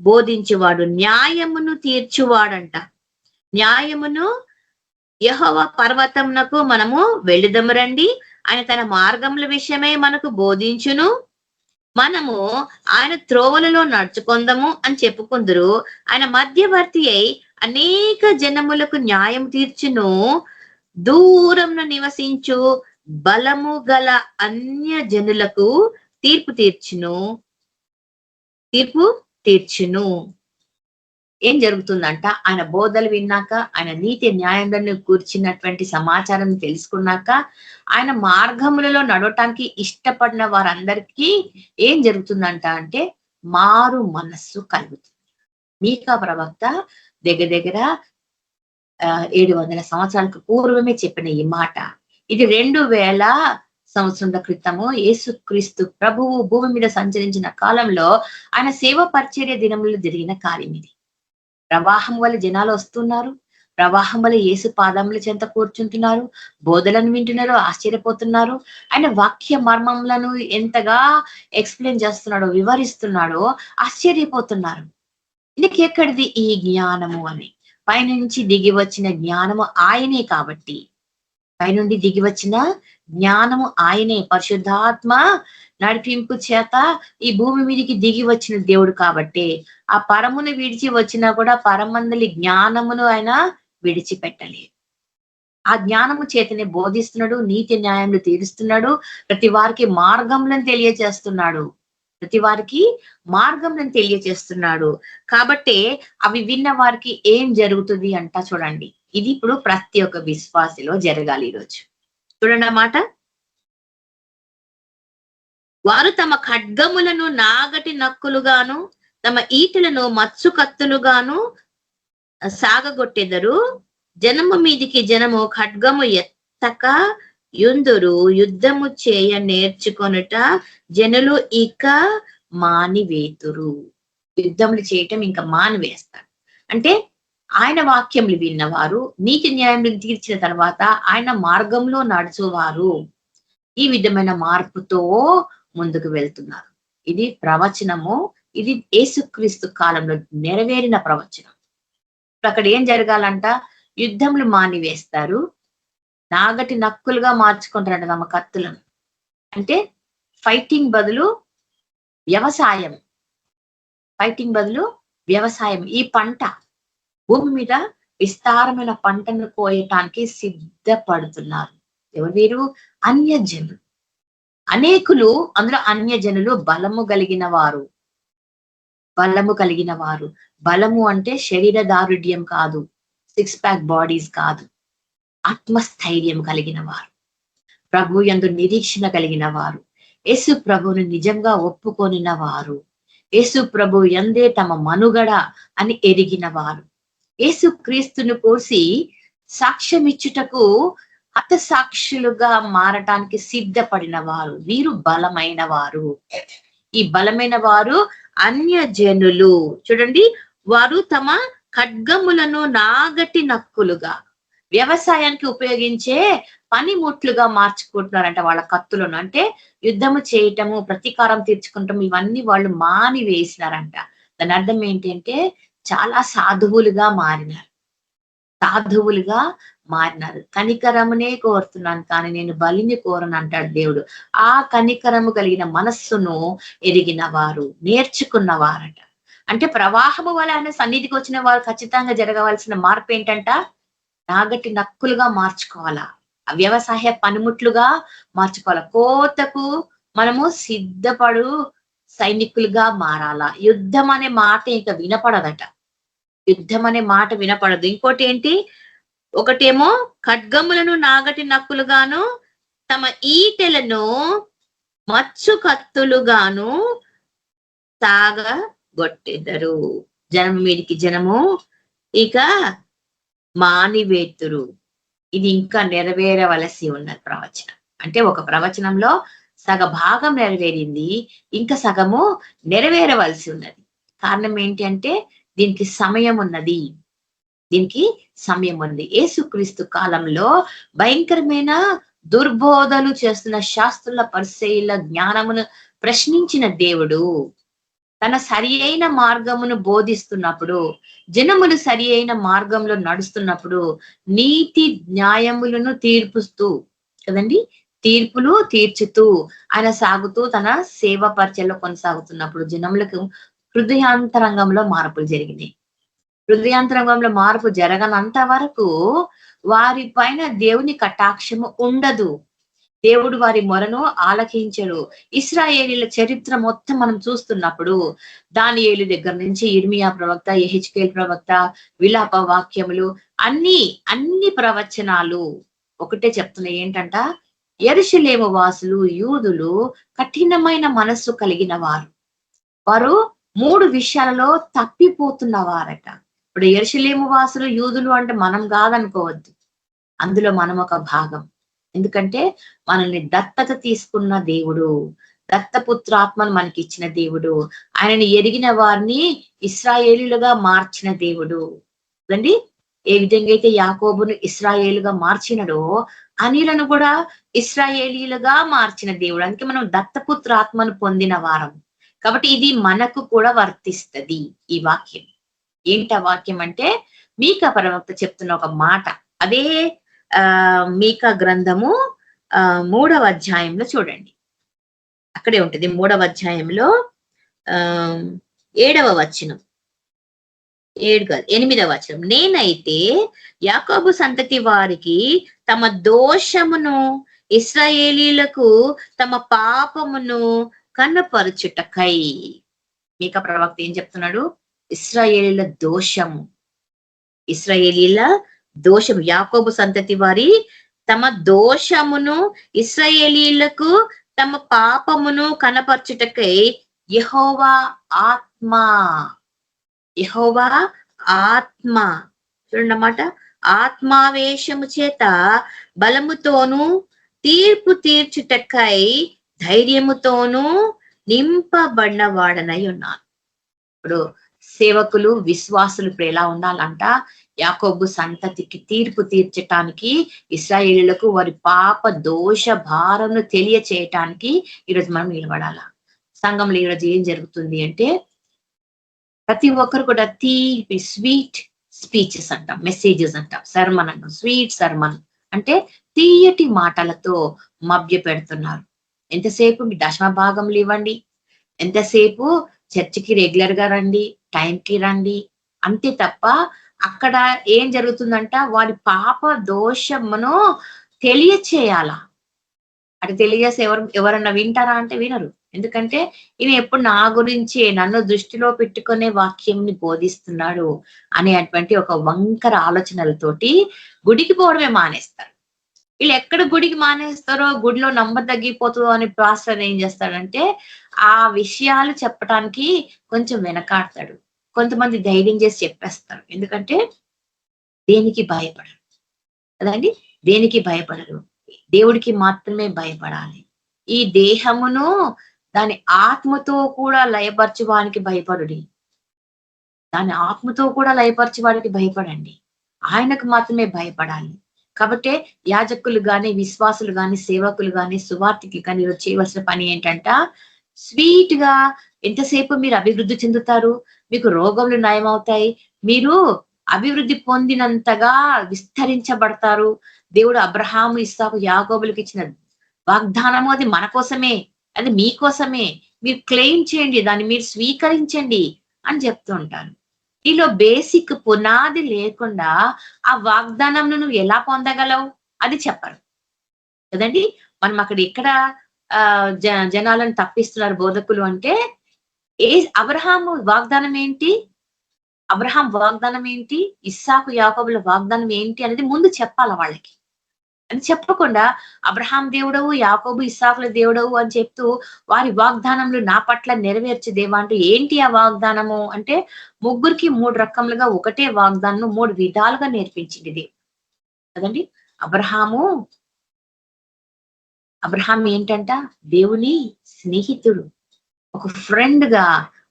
బోధించువాడు, న్యాయమును తీర్చువాడంట. న్యాయమును యెహోవా పర్వతమునకు మనము వెళ్ళుదము రండి, ఆయన తన మార్గముల విషయమై మనకు బోధించును, మనము ఆయన త్రోవలలో నడుచుకొందము అని చెప్పుకుందరు. ఆయన మధ్యవర్తి అయి అనేక జనములకు న్యాయం తీర్చును, దూరంలో నివసించు బలము గల అన్య జనులకు తీర్పు తీర్చును. ఏం జరుగుతుందంట? ఆయన బోధలు విన్నాక, ఆయన నీతి న్యాయంలో కూర్చున్నటువంటి సమాచారం తెలుసుకున్నాక, ఆయన మార్గములలో నడవటానికి ఇష్టపడిన వారందరికీ ఏం జరుగుతుందంట అంటే మారు మనస్సు కలుగుతుంది. మీకా ప్రవక్త దగ్గర 700 సంవత్సరాలకు పూర్వమే చెప్పిన ఈ మాట. ఇది 2000 సంవత్సరాల క్రితము యేసుక్రీస్తు ప్రభువు భూమి మీద సంచరించిన కాలంలో ఆయన సేవ పరిచర్య దినములు జరిగిన కార్యం ఇది. ప్రవాహం వల్ల జనాలు వస్తున్నారు, ప్రవాహం వల్ల యేసు పాదముల చెంత కూర్చుంటున్నారు, బోధలను వింటున్నారు, ఆశ్చర్యపోతున్నారు. ఆయన వాక్య మర్మములను ఎంతగా ఎక్స్ప్లెయిన్ చేస్తున్నాడో, వివరిస్తున్నాడో ఆశ్చర్యపోతున్నారు. ఇందుకు ఎక్కడిది ఈ జ్ఞానము అని? పైనుంచి దిగి వచ్చిన జ్ఞానము ఆయనే కాబట్టి పైనుండి దిగి వచ్చిన జ్ఞానము ఆయనే. పరిశుద్ధాత్మ నడిపింపు చేత ఈ భూమి మీదకి దిగి వచ్చిన దేవుడు కాబట్టి ఆ పరమును విడిచి వచ్చినా కూడా పరమందలి జ్ఞానమును ఆయన విడిచిపెట్టలేదు. ఆ జ్ఞానము చేతనే బోధిస్తున్నాడు, నీతి న్యాయములు తీరుస్తున్నాడు, ప్రతి వారికి మార్గములను తెలియజేస్తున్నాడు, ప్రతి వారికి మార్గములను తెలియజేస్తున్నాడు. కాబట్టి అవి విన్న వారికి ఏం జరుగుతుంది అంట చూడండి. ఇది ఇప్పుడు ప్రతి ఒక్క విశ్వాసిలో జరగాలి. ఈరోజు చూడండి అన్నమాట. వారు తమ ఖడ్గములను నాగటి నక్కులుగాను తమ ఈటలను మత్సు కత్తులుగాను సాగగొట్టెదరు. జనము మీదికి జనము ఖడ్గము ఎత్తక యుందురు. యుద్ధము చేయ నేర్చుకొనుట జనులు ఇక మానివేతురు. యుద్ధములు చేయటం ఇంకా మానివేస్తారు. అంటే ఆయన వాక్యములు విన్నవారు, నీతి న్యాయములను తీర్చిన తర్వాత ఆయన మార్గంలో నడుచువారు ఈ విధమైన మార్పుతో ముందుకు వెళ్తున్నారు. ఇది ప్రవచనము. ఇది యేసుక్రీస్తు కాలంలో నెరవేరిన ప్రవచనం. అక్కడ ఏం జరగాలంట? యుద్ధములు మానివేస్తారు, నాగటి నక్కులుగా మార్చుకుంటారంట తమ కత్తులను. అంటే ఫైటింగ్ బదులు వ్యవసాయం, ఫైటింగ్ బదులు వ్యవసాయం. ఈ పంట భూమి మీద విస్తారమైన పంటను కోయటానికి సిద్ధపడుతున్నారు. ఎవరు వీరు? అన్యజనులు. అనేకులు, అందులో అన్యజనులు బలము కలిగిన వారు. బలము కలిగిన వారు. బలము అంటే శరీర దారుఢ్యం కాదు, 6 ప్యాక్ బాడీస్ కాదు, ఆత్మస్థైర్యం కలిగిన వారు, ప్రభు యందు నిరీక్షణ కలిగిన వారు, యేసు ప్రభువును నిజంగా ఒప్పుకొనిన వారు, యేసు ప్రభు యందే తమ మనుగడ అని ఎరిగిన వారు, యేసు క్రీస్తును కోసి సాక్ష్యమిచ్చుటకు హతసాక్షులుగా మారటానికి సిద్ధపడిన వారు. వీరు బలమైన వారు. ఈ బలమైన వారు అన్యజనులు. చూడండి, వారు తమ ఖడ్గములను నాగటి నక్కులుగా, వ్యవసాయానికి ఉపయోగించే పనిముట్లుగా మార్చుకుంటున్నారంట వాళ్ళ కత్తులను. అంటే యుద్ధము చేయటము, ప్రతీకారం తీర్చుకుంటాము, ఇవన్నీ వాళ్ళు మాని వేసినారంట. దాని అర్థం ఏంటంటే చాలా సాధువులుగా మారినారు, సాధువులుగా మారినారు. కనికరమునే కోరుతున్నాను కానీ నేను బలిని కోరను అంటాడు దేవుడు. ఆ కనికరము కలిగిన మనస్సును ఎరిగిన వారు, నేర్చుకున్న వారట. అంటే ప్రవాహము వల్ల ఆయన సన్నిధికి వచ్చిన వారు ఖచ్చితంగా జరగవలసిన మార్పు ఏంటంట? నాగటి నక్కులుగా మార్చుకోవాలా, వ్యవసాయ పనిముట్లుగా మార్చుకోవాలా. కోతకు మనము సిద్ధపడు సైనికులుగా మారాలా. యుద్ధం అనే మాట ఇంకా వినపడదట, యుద్ధం అనే మాట వినపడదు. ఇంకోటి ఏంటి? ఒకటేమో ఖడ్గములను నాగటి నక్కులుగాను తమ ఈటెలను మత్సు కత్తులుగాను సాగగొట్టెదరు. జనము మీదికి జనము ఇక మానివేతురు. ఇది ఇంకా నెరవేరవలసి ఉన్న ప్రవచనం. అంటే ఒక ప్రవచనంలో సగ భాగం నెరవేరింది, ఇంకా సగము నెరవేరవలసి ఉన్నది. కారణం ఏంటి అంటే దీనికి సమయం ఉన్నది, దీనికి సమయం ఉంది. యేసుక్రీస్తు కాలంలో భయంకరమైన దుర్బోధలు చేస్తున్న శాస్త్రుల, పరిసయ్యుల జ్ఞానమును ప్రశ్నించిన దేవుడు తన సరి అయిన మార్గమును బోధిస్తున్నప్పుడు, జనములు సరి అయిన మార్గంలో నడుస్తున్నప్పుడు నీతి న్యాయములను తీర్పుస్తూ కదండి, తీర్పులు తీర్చుతూ ఆయన సాగుతూ తన సేవ పరిచయలో కొనసాగుతున్నప్పుడు జనములకు హృదయాంతరంగంలో మార్పులు జరిగినాయి. హృదయాంతరంగంలో మార్పు జరగనంత వరకు వారి పైన దేవుని కటాక్షము ఉండదు. దేవుడు వారి మొరను ఆలకించడు. ఇశ్రాయేలీల చరిత్ర మొత్తం మనం చూస్తున్నప్పుడు దానియేలు దగ్గర నుంచి ఇర్మియా ప్రవక్త, యెహెజ్కేలు ప్రవక్త, విలాప వాక్యములు, అన్ని ప్రవచనాలు ఒకటే చెప్తున్నాయి. ఏంటంట? యెరూషలేము వాసులు, యూదులు కఠినమైన మనస్సు కలిగిన వారు. వారు 3 విషయాలలో తప్పిపోతున్న వారట. ఇప్పుడు యెరూషలేము వాసులు, యూదులు అంటే మనం కాదనుకోవద్దు, అందులో మనం ఒక భాగం. ఎందుకంటే మనల్ని దత్తత తీసుకున్న దేవుడు, దత్తపుత్రాత్మను మనకి ఇచ్చిన దేవుడు, ఆయనని ఎరిగిన వారిని ఇశ్రాయేలులుగా మార్చిన దేవుడు కదండి. ఏ విధంగా అయితే యాకోబును ఇశ్రాయేలుగా మార్చినడో అనిలను కూడా ఇశ్రాయేలీలుగా మార్చిన దేవుడు. అందుకే మనం దత్తపుత్రాత్మను పొందిన వారం. కాబట్టి ఇది మనకు కూడా వర్తిస్తది. ఈ వాక్యం ఏంట వాక్యం అంటే మీకా ప్రవక్త చెప్తున్న ఒక మాట. అదే మీకా గ్రంథము 3వ అధ్యాయంలో చూడండి. అక్కడే ఉంటుంది 3వ అధ్యాయంలో 7వ వచనం, 8వ వచనం. నేనైతే యాకోబు సంతతి వారికి తమ దోషమును, ఇశ్రాయేలీలకు తమ పాపమును కనపరచుటకై. మీకా ప్రవక్త ఏం చెప్తున్నాడు? ఇశ్రాయేలీల దోషము, ఇశ్రాయేలీల దోషము, యాకోబు సంతతి వారి తమ దోషమును, ఇశ్రాయేలీలకు తమ పాపమును కనపరచుటకై యెహోవా ఆత్మ, యెహోవా ఆత్మ, చూడన్నమాట, ఆత్మావేశము చేత బలముతోనూ తీర్పు తీర్చుటకై ధైర్యముతోనూ నింపబడినవాడనై ఉన్నాను. ఇప్పుడు సేవకులు, విశ్వాసులు ఇప్పుడు ఎలా ఉండాలంట? యాకోబు సంతతికి తీర్పు తీర్చటానికి, ఇశ్రాయేలీయులకు వారి పాప దోష భారమును తెలియచేయటానికి ఈరోజు మనం నిలబడాల. సంఘంలో ఈరోజు ఏం జరుగుతుంది అంటే, ప్రతి ఒక్కరు కూడా తీపి స్వీట్ స్పీచెస్ అంటాం, మెసేజెస్ అంటాం, సర్మన్ అంటాం, స్వీట్ సర్మన్ అంటే తీయటి మాటలతో మభ్య పెడుతున్నారు. ఎంతసేపు మీ దశమ భాగంలు ఇవ్వండి, ఎంతసేపు చర్చికి రెగ్యులర్ గా రండి, టైంకి రండి, అంతే తప్ప అక్కడ ఏం జరుగుతుందంట? వారి పాప దోషమును తెలియచేయాలా. అటు తెలియజేసి ఎవరన్నా వింటారా అంటే వినరు. ఎందుకంటే ఈయన ఎప్పుడు నా గురించి, నన్ను దృష్టిలో పెట్టుకునే వాక్యంని బోధిస్తున్నాడు అనేటువంటి ఒక వంకర ఆలోచనలతోటి గుడికి పోవడమే మానేస్తారు. వీళ్ళు ఎక్కడ గుడికి మానేస్తారో, గుడిలో నంబర్ తగ్గిపోతుందో అని పాస్టర్ ఏం చేస్తాడంటే ఆ విషయాలు చెప్పడానికి కొంచెం వెనకాడతాడు. కొంతమంది ధైర్యం చేసి చెప్పేస్తారు. ఎందుకంటే దేనికి భయపడరు కదండి, దేనికి భయపడరు, దేవుడికి మాత్రమే భయపడాలి. ఈ దేహమును దాని ఆత్మతో కూడా లయపరచువానికి భయపడుడి, దాని ఆత్మతో కూడా లయపరచువాడికి భయపడండి, ఆయనకు మాత్రమే భయపడాలి. కాబట్టి యాజకులు గాని, విశ్వాసులు గాని, సేవకులు గాని, సువార్తికులు కానీ ఈరోజు చేయవలసిన పని ఏంటంట? స్వీట్ గా ఎంతసేపు మీరు అభివృద్ధి చెందుతారు, మీకు రోగములు నయమవుతాయి, మీరు అభివృద్ధి పొందినంతగా విస్తరించబడతారు. దేవుడు అబ్రహాము, ఇస్సాకు, యాకోబులకు ఇచ్చిన వాగ్దానము అది మన కోసమే, అది మీకోసమే, మీరు క్లెయిమ్ చేయండి, దాన్ని మీరు స్వీకరించండి అని చెప్తూ ఉంటారు. ఈలో బేసిక్ పునాది లేకుండా ఆ వాగ్దానం నువ్వు ఎలా పొందగలవు అది చెప్పరు కదండి. మనం అక్కడ ఎక్కడ జనాలను తప్పిస్తున్నారు బోధకులు అంటే, అబ్రహాము వాగ్దానం ఏంటి, అబ్రహాం వాగ్దానం ఏంటి, ఇస్సాకు యాకోబుల వాగ్దానం ఏంటి అనేది ముందు చెప్పాల వాళ్ళకి. అని చెప్పకుండా అబ్రహాం దేవుడవు, యాకోబు ఇస్సాకుల దేవుడవు అని చెప్తూ వారి వాగ్దానములు నా పట్ల నెరవేర్చు దేవా అంటే ఏంటి ఆ వాగ్దానము అంటే, ముగ్గురికి 3 రకములుగా ఒకటే వాగ్దానం 3 విధాలుగా నేర్పించింది ఇది కదండి. అబ్రహాం ఏంటంట? దేవుని స్నేహితుడు, ఒక ఫ్రెండ్ గా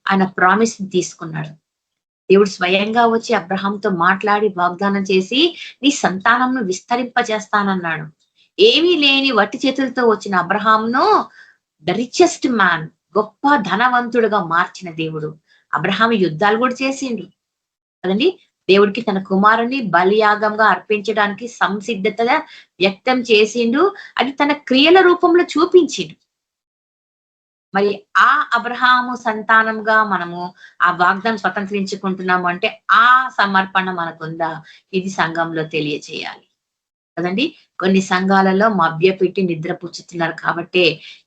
ఆయన ప్రామిస్ తీసుకున్నాడు. దేవుడు స్వయంగా వచ్చి అబ్రహాంతో మాట్లాడి వాగ్దానం చేసి నీ సంతానంను విస్తరింపజేస్తానన్నాడు. ఏమీ లేని వట్టి చేతులతో వచ్చిన అబ్రహాంను ద రిచెస్ట్ మ్యాన్, గొప్ప ధనవంతుడుగా మార్చిన దేవుడు. అబ్రహాం యుద్ధాలు కూడా చేసిండు కదండి. దేవుడికి తన కుమారుని బలియాగంగా అర్పించడానికి సంసిద్ధతగా వ్యక్తం చేసిండు, అది తన క్రియల రూపంలో చూపించిండు. మరి ఆ అబ్రహాము సంతానంగా మనము ఆ వాగ్దానం స్వతంత్రించుకుంటున్నాము అంటే ఆ సమర్పణ మనకుందా, ఇది సంఘంలో తెలియచేయాలి కదండి. కొన్ని సంఘాలలో మభ్యపెట్టి నిద్రపుచ్చుతున్నారు కాబట్టి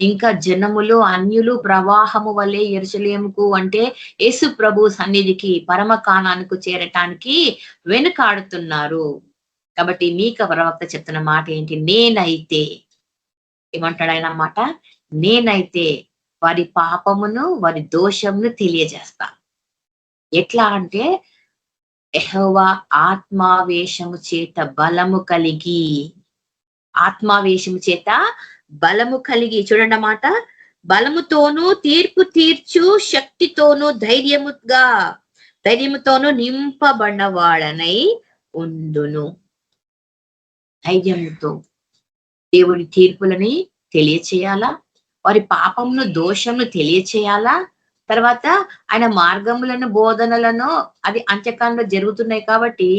ఇంకా జనములు, అన్యులు ప్రవాహము వలె యెరూషలేముకు అంటే యేసు ప్రభు సన్నిధికి, పరమ కానానికి చేరటానికి వెనుకాడుతున్నారు. కాబట్టి మీకా ప్రవక్త చెప్తున్న మాట ఏంటి? నేనైతే ఏమంటాడు ఆయన మాట? నేనైతే వారి పాపమును, వారి దోషమును తెలియజేస్తా. ఎట్లా అంటే యెహోవా ఆత్మావేశము చేత బలము కలిగి, ఆత్మావేశము చేత బలము కలిగి, చూడండి అన్నమాట, బలముతోనూ తీర్పు తీర్చు శక్తితోనూ ధైర్యముతోనూ నింపబడినవాడనై ఉండును. ధైర్యముతో దేవుని తీర్పులని తెలియచేయాలా, వారి పాపమును, దోషమును తెలియచేయాలా, తర్వాత ఆయన మార్గములను బోధనలను అది అంత్యకాలంలో జరుగుతున్నాయి కాబట్టి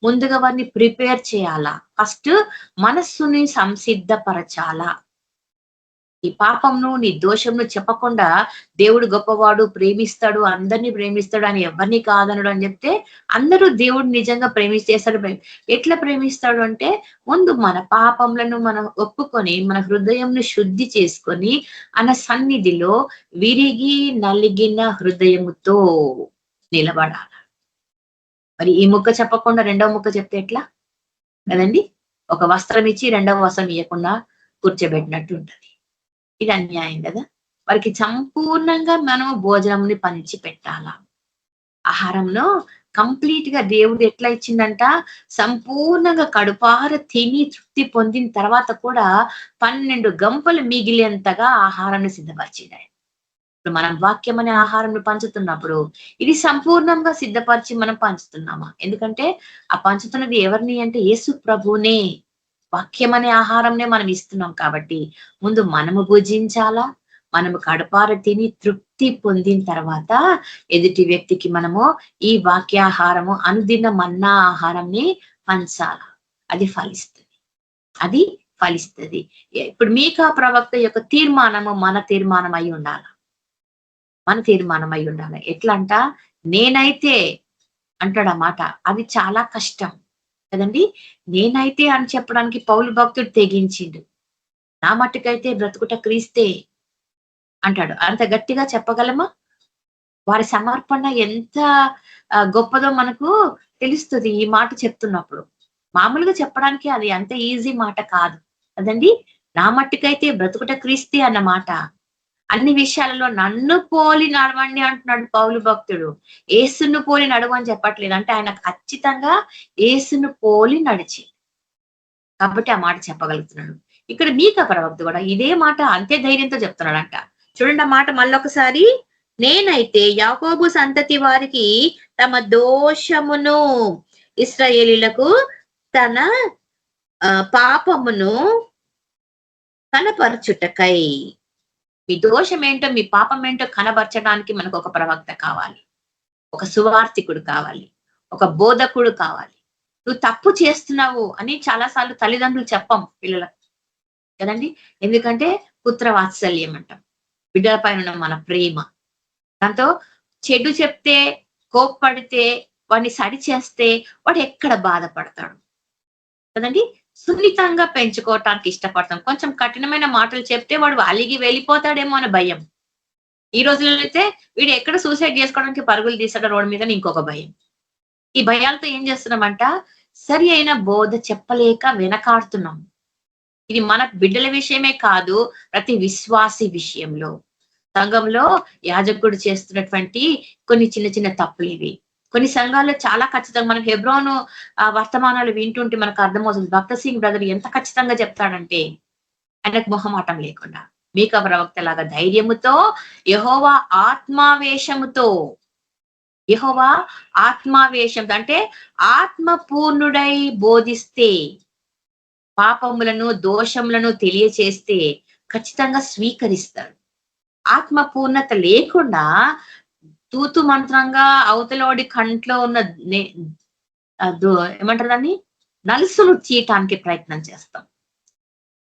ముందుగా వారిని ప్రిపేర్ చేయాలా. ఫస్ట్ మనస్సుని సంసిద్ధపరచాలా. నీ పాపంను నీ దోషంను చెప్పకుండా దేవుడు గొప్పవాడు, ప్రేమిస్తాడు, అందరినీ ప్రేమిస్తాడు అని ఎవరిని కాదనడు అని చెప్తే అందరూ దేవుడు నిజంగా ప్రేమిస్తేస్తాడు. ఎట్లా ప్రేమిస్తాడు అంటే ముందు మన పాపములను మనం ఒప్పుకొని మన హృదయంను శుద్ధి చేసుకొని ఆయన సన్నిధిలో విరిగి నలిగిన హృదయముతో నిలబడాలి. మరి ఈ ముక్క చెప్పకుండా రెండవ ముక్క చెప్తే ఎట్లా కదండి? ఒక వస్త్రం ఇచ్చి రెండవ వస్త్రం ఇవ్వకుండా కూర్చోబెట్టినట్టు ఉంటది. ఇది అన్యాయం కదా. వారికి సంపూర్ణంగా మనం భోజనంని పంచి పెట్టాల. ఆహారంలో కంప్లీట్ గా దేవుడు ఎట్లా ఇచ్చిందంట, సంపూర్ణంగా కడుపార తిని తృప్తి పొందిన తర్వాత కూడా 12 గంపలు మిగిలేంతగా ఆహారాన్ని సిద్ధపరిచింది. ఇప్పుడు మనం వాక్యం అనే ఆహారం పంచుతున్నప్పుడు ఇది సంపూర్ణంగా సిద్ధపరిచి మనం పంచుతున్నామా? ఎందుకంటే ఆ పంచుతున్నది ఎవరిని అంటే యేసు ప్రభునే. వాక్యం అనే ఆహారంనే మనం ఇస్తున్నాం కాబట్టి ముందు మనము భుజించాలా. మనము కడుపార తిని తృప్తి పొందిన తర్వాత ఎదుటి వ్యక్తికి మనము ఈ వాక్యాహారము అనుదిన మన్నా ఆహారంని పంచాలా. అది ఫలిస్తుంది. ఇప్పుడు మీకా ప్రవక్త యొక్క తీర్మానము మన తీర్మానం అయి ఉండాలి. ఎట్లా అంట, నేనైతే అంటాడు ఆ మాట. అది చాలా కష్టం కదండి. నేనైతే అని చెప్పడానికి పౌలు భక్తుడు తెగించిండు. నా మట్టుకైతే బ్రతుకుట క్రీస్తే అంటాడు. అంత గట్టిగా చెప్పగలమా? వారి సమర్పణ ఎంత గొప్పదో మనకు తెలుస్తుంది ఈ మాట చెప్తున్నప్పుడు. మామూలుగా చెప్పడానికి అది అంత ఈజీ మాట కాదు కదండి. నా మట్టుకైతే బ్రతుకుట క్రీస్తే అన్న మాట. అన్ని విషయాలలో నన్ను పోలి నడవండి అంటున్నాడు పౌలు భక్తుడు. యేసును పోలి నడవని చెప్పట్లేదు. అంటే ఆయన ఖచ్చితంగా యేసును పోలి నడిచి కాబట్టి ఆ మాట చెప్పగలుగుతున్నాడు. ఇక్కడ మీకా ప్రవక్త కూడా ఇదే మాట అంతే ధైర్యంతో చెప్తున్నాడంట. చూడండి ఆ మాట మళ్ళొకసారి. నేనైతే యాకోబు సంతతి వారికి తమ దోషమును, ఇశ్రాయేలీయులకు తన పాపమును కనపరచుటకై. మీ దోషం ఏంటో మీ పాపం ఏంటో కనబరచడానికి మనకు ఒక ప్రవక్త కావాలి, ఒక సువార్థికుడు కావాలి, ఒక బోధకుడు కావాలి. నువ్వు తప్పు చేస్తున్నావు అని చాలాసార్లు తల్లిదండ్రులు చెప్పం పిల్లలకు కదండి. ఎందుకంటే పుత్ర వాత్సల్యం అంటాం, బిడ్డల పైన మన ప్రేమ. దాంతో చెడు చెప్తే, కోప్పడితే, వాడిని సరి చేస్తే వాడు ఎక్కడ బాధపడతాడు కదండి. సున్నితంగా పెంచుకోవటానికి ఇష్టపడతాం. కొంచెం కఠినమైన మాటలు చెప్తే వాడు అలిగి వెళ్ళిపోతాడేమో అనే భయం. ఈ రోజుల్లో అయితే వీడు ఎక్కడ సూసైడ్ చేసుకోవడానికి పరుగులు తీసాడు రోడ్డు మీద ఇంకొక భయం. ఈ భయాలతో ఏం చేస్తున్నామంట, సరి అయిన బోధ చెప్పలేక వెనకాడుతున్నాం. ఇది మన బిడ్డల విషయమే కాదు, ప్రతి విశ్వాసి విషయంలో. సంఘంలో యాజకుడు చేస్తున్నటువంటి కొన్ని చిన్న చిన్న తప్పులు ఇవి. కొన్ని సంఘాల్లో చాలా ఖచ్చితంగా మనకు హెబ్రోను వర్తమానాలు వింటుంటే మనకు అర్థమవుతుంది. భక్త సింగ్ బ్రదర్ ఎంత ఖచ్చితంగా చెప్తాడంటే ఆయనకు మొహమాటం లేకుండా, మీకా ప్రవక్త లాగా ధైర్యముతో, యెహోవా ఆత్మావేశం అంటే ఆత్మపూర్ణుడై బోధిస్తే, పాపములను దోషములను తెలియచేస్తే ఖచ్చితంగా స్వీకరిస్తాడు. ఆత్మపూర్ణత లేకుండా తూతు మంత్రంగా అవతలోడి కంట్లో ఉన్న ఏమంటారు దాన్ని, నలుసును తీయటానికి ప్రయత్నం చేస్తాం.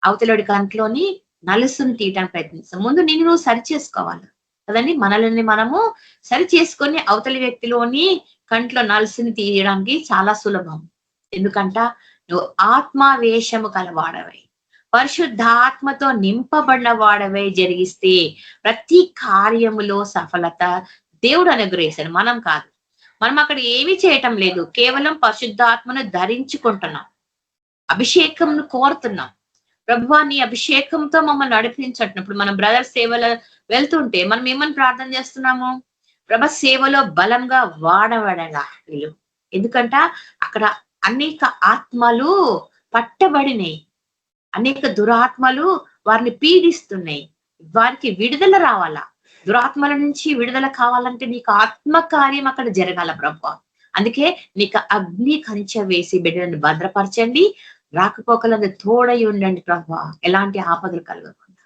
అవతలోడి కంట్లోని నలుసును తీయటానికి ప్రయత్నిస్తాం. ముందు నిన్ను నువ్వు సరి చేసుకోవాలి కదండి. మనల్ని మనము సరి చేసుకొని అవతలి వ్యక్తిలోని కంట్లో నలుసుని తీయడానికి చాలా సులభం. ఎందుకంట నువ్వు ఆత్మావేశము కలవాడవై, పరిశుద్ధాత్మతో నింపబడిన వాడవై జరిగిస్తే ప్రతి కార్యములో సఫలత దేవుడు అనుగ్రహిస్తాడు, మనం కాదు. మనం అక్కడ ఏమీ చేయటం లేదు, కేవలం పరిశుద్ధాత్మను ధరించుకుంటున్నాం, అభిషేకంను కోరుతున్నాం. ప్రభువా నీ అభిషేకంతో మమ్మల్ని నడిపించట్టినప్పుడు మనం బ్రదర్ సేవలో వెళ్తుంటే మనం ఏమని ప్రార్థన చేస్తున్నాము, ప్రభ సేవలో బలంగా వాడబడగా వీళ్ళు. ఎందుకంట అక్కడ అనేక ఆత్మలు పట్టబడినాయి, అనేక దురాత్మలు వారిని పీడిస్తున్నాయి. వారికి విడుదల రావాలా, దురాత్మల నుంచి విడుదల కావాలంటే నీకు ఆత్మకార్యం అక్కడ జరగాల ప్రభు. అందుకే నీకు అగ్ని కంచె వేసి బిడ్డలను భద్రపరచండి, రాకపోకలందు తోడై ఉండండి ప్రభు, ఎలాంటి ఆపదలు కలగకుండా.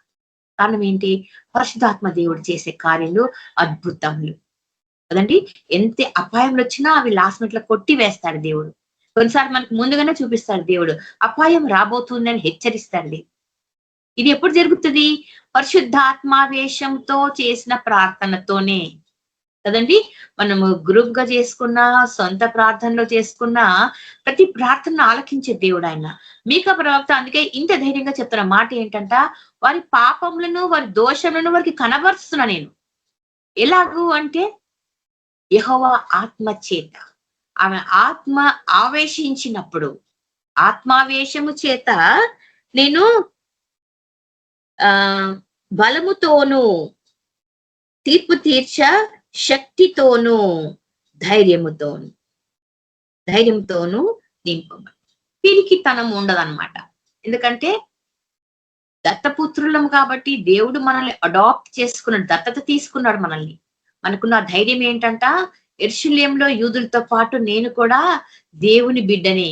కారణం ఏంటి? పరిశుద్ధాత్మ దేవుడు చేసే కార్యాలు, అద్భుతములు కదండి. ఎంత అపాయంలో వచ్చినా అవి లాస్ట్ మినిట్ లో కొట్టి వేస్తాడు దేవుడు. కొన్నిసార్లు మనకు ముందుగానే చూపిస్తాడు దేవుడు, అపాయం రాబోతుందని హెచ్చరిస్తాడు. ఇది ఎప్పుడు జరుగుతుంది? పరిశుద్ధాత్మావేశంతో చేసిన ప్రార్థనతోనే కదండి. మనము గ్రూప్ గా చేసుకున్నా, సొంత ప్రార్థనలో చేసుకున్నా, ప్రతి ప్రార్థన ఆలకించే దేవుడు ఆయన. మీకా ప్రవక్త అందుకే ఇంత ధైర్యంగా చెప్తున్న మాట ఏంటంట, వారి పాపములను, వారి దోషములను వారికి కనబరుస్తున్నా నేను. ఎలాగూ అంటే యెహోవా ఆత్మ చేత, ఆమె ఆత్మ ఆవేశించినప్పుడు, ఆత్మావేశము చేత నేను బలముతోను, తీర్పు తీర్చ శక్తితోను, ధైర్యంతోను నింపబడి. పిరికితనం ఉండదన్నమాట. ఎందుకంటే దత్తపుత్రులం కాబట్టి దేవుడు మనల్ని అడాప్ట్ చేసుకున్నాడు, దత్తత తీసుకున్నాడు మనల్ని. మనకున్న ధైర్యం ఏంటంట, యెరూషలేములో యూదులతో పాటు నేను కూడా దేవుని బిడ్డనే,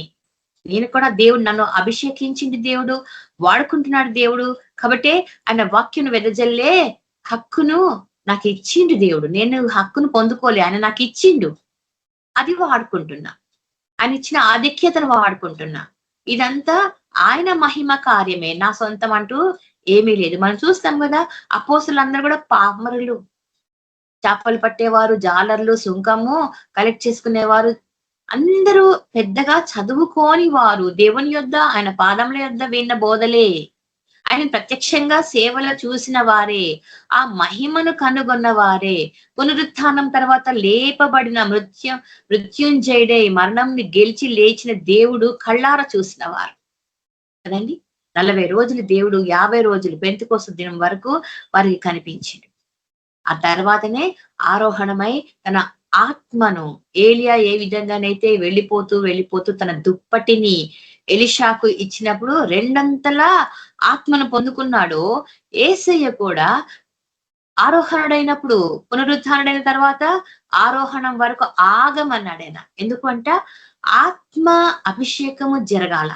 నేను కూడా దేవుడు నన్ను అభిషేకించింది, దేవుడు వాడుకుంటున్నాడు దేవుడు. కాబట్టి ఆయన వాక్యం వెదజల్లే హక్కును నాకు ఇచ్చిండు దేవుడు. నేను హక్కును పొందుకోలే, ఆయన నాకు ఇచ్చిండు, అది వాడుకుంటున్నా. ఆయన ఇచ్చిన ఆధిక్యతను వాడుకుంటున్నా. ఇదంతా ఆయన మహిమ కార్యమే, నా సొంతం అంటూ ఏమీ లేదు. మనం చూస్తాం కదా, అపోస్తులందరూ కూడా పామరులు, చేపలు పట్టేవారు, జాలర్లు, సుంకము కలెక్ట్ చేసుకునేవారు, అందరూ పెద్దగా చదువుకోని వారు. దేవుని యొద్ద, ఆయన పాదముల యొద్ద విన్న బోధలే, ఆయన ప్రత్యక్షంగా సేవలో చూసిన వారే, ఆ మహిమను కనుగొన్న వారే, పునరుత్థానం తర్వాత లేపబడిన మృత్యుంజయుడై మరణంని గెలిచి లేచిన దేవుడు కళ్ళారా చూసిన వారు కదండి. 40 రోజులు దేవుడు, 50 రోజులు పెంతెకొస్తు దినం వరకు వారికి కనిపించింది. ఆ తర్వాతనే ఆరోహణమై తన ఆత్మను, ఏలియా ఏ విధంగానైతే వెళ్ళిపోతూ తన దుప్పటిని ఎలీషాకు ఇచ్చినప్పుడు రెండంతలా ఆత్మను పొందుకున్నాడో, యేసయ్య కూడా ఆరోహణుడైనప్పుడు, పునరుద్ధారణైన తర్వాత ఆరోహణం వరకు ఆగమన్నాడు ఆయన. ఎందుకంటే ఆత్మ అభిషేకము జరగాల.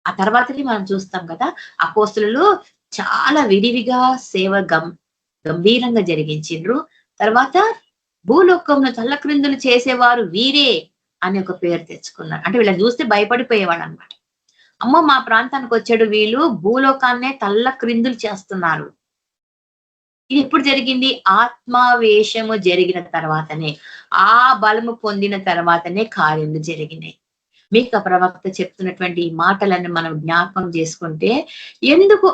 ఆ తర్వాతనే మనం చూస్తాం కదా, అపోస్తలులు చాలా విరివిగా సేవ గంభీరంగా జరిగించిండ్రు. తర్వాత భూలోకంలో తల్లక్రిందులు చేసేవారు వీరే అని ఒక పేరు తెచ్చుకున్నారు. అంటే వీళ్ళని చూస్తే భయపడిపోయేవాడు అనమాట. అమ్మో, మా ప్రాంతానికి వచ్చాడు, వీళ్ళు భూలోకాన్నే తల్లక్రిందులు చేస్తున్నారు. ఇది ఎప్పుడు జరిగింది? ఆత్మావేశము జరిగిన తర్వాతనే, ఆ బలము పొందిన తర్వాతనే కార్యములు జరిగినాయి. మీకా ప్రవక్త చెప్తున్నటువంటి ఈ మాటలను మనం జ్ఞాపకం చేసుకుంటే, ఎందుకు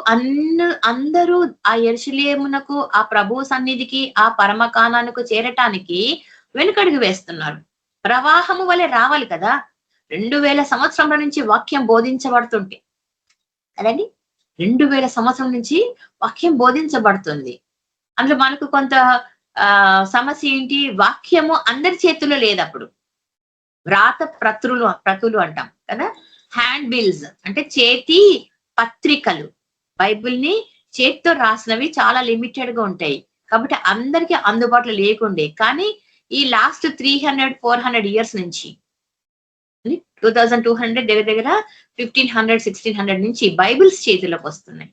అందరూ ఆ యెరూషలేమునకు, ఆ ప్రభు సన్నిధికి, ఆ పరమకాణానికి చేరటానికి వెనుకడుగు వేస్తున్నారు? ప్రవాహము వలె రావాలి కదా. 2000 సంవత్సరాల నుంచి వాక్యం బోధించబడుతుంటే కదండి, 2000 సంవత్సరం నుంచి వాక్యం బోధించబడుతుంది. అందులో మనకు కొంత సమస్య ఏంటి? వాక్యము అందరి చేతుల్లో లేదు. అప్పుడు వ్రాత ప్రతులు అంటాం కదా, హ్యాండ్ బిల్స్ అంటే చేతి పత్రికలు. బైబిల్ని చేతితో రాసినవి చాలా లిమిటెడ్ గా ఉంటాయి కాబట్టి అందరికీ అందుబాటులో లేకుండే. కానీ ఈ లాస్ట్ 300-400 ఇయర్స్ నుంచి, 2200 దగ్గర 1500-1600 నుంచి బైబిల్స్ చేతిలోకి వస్తున్నాయి.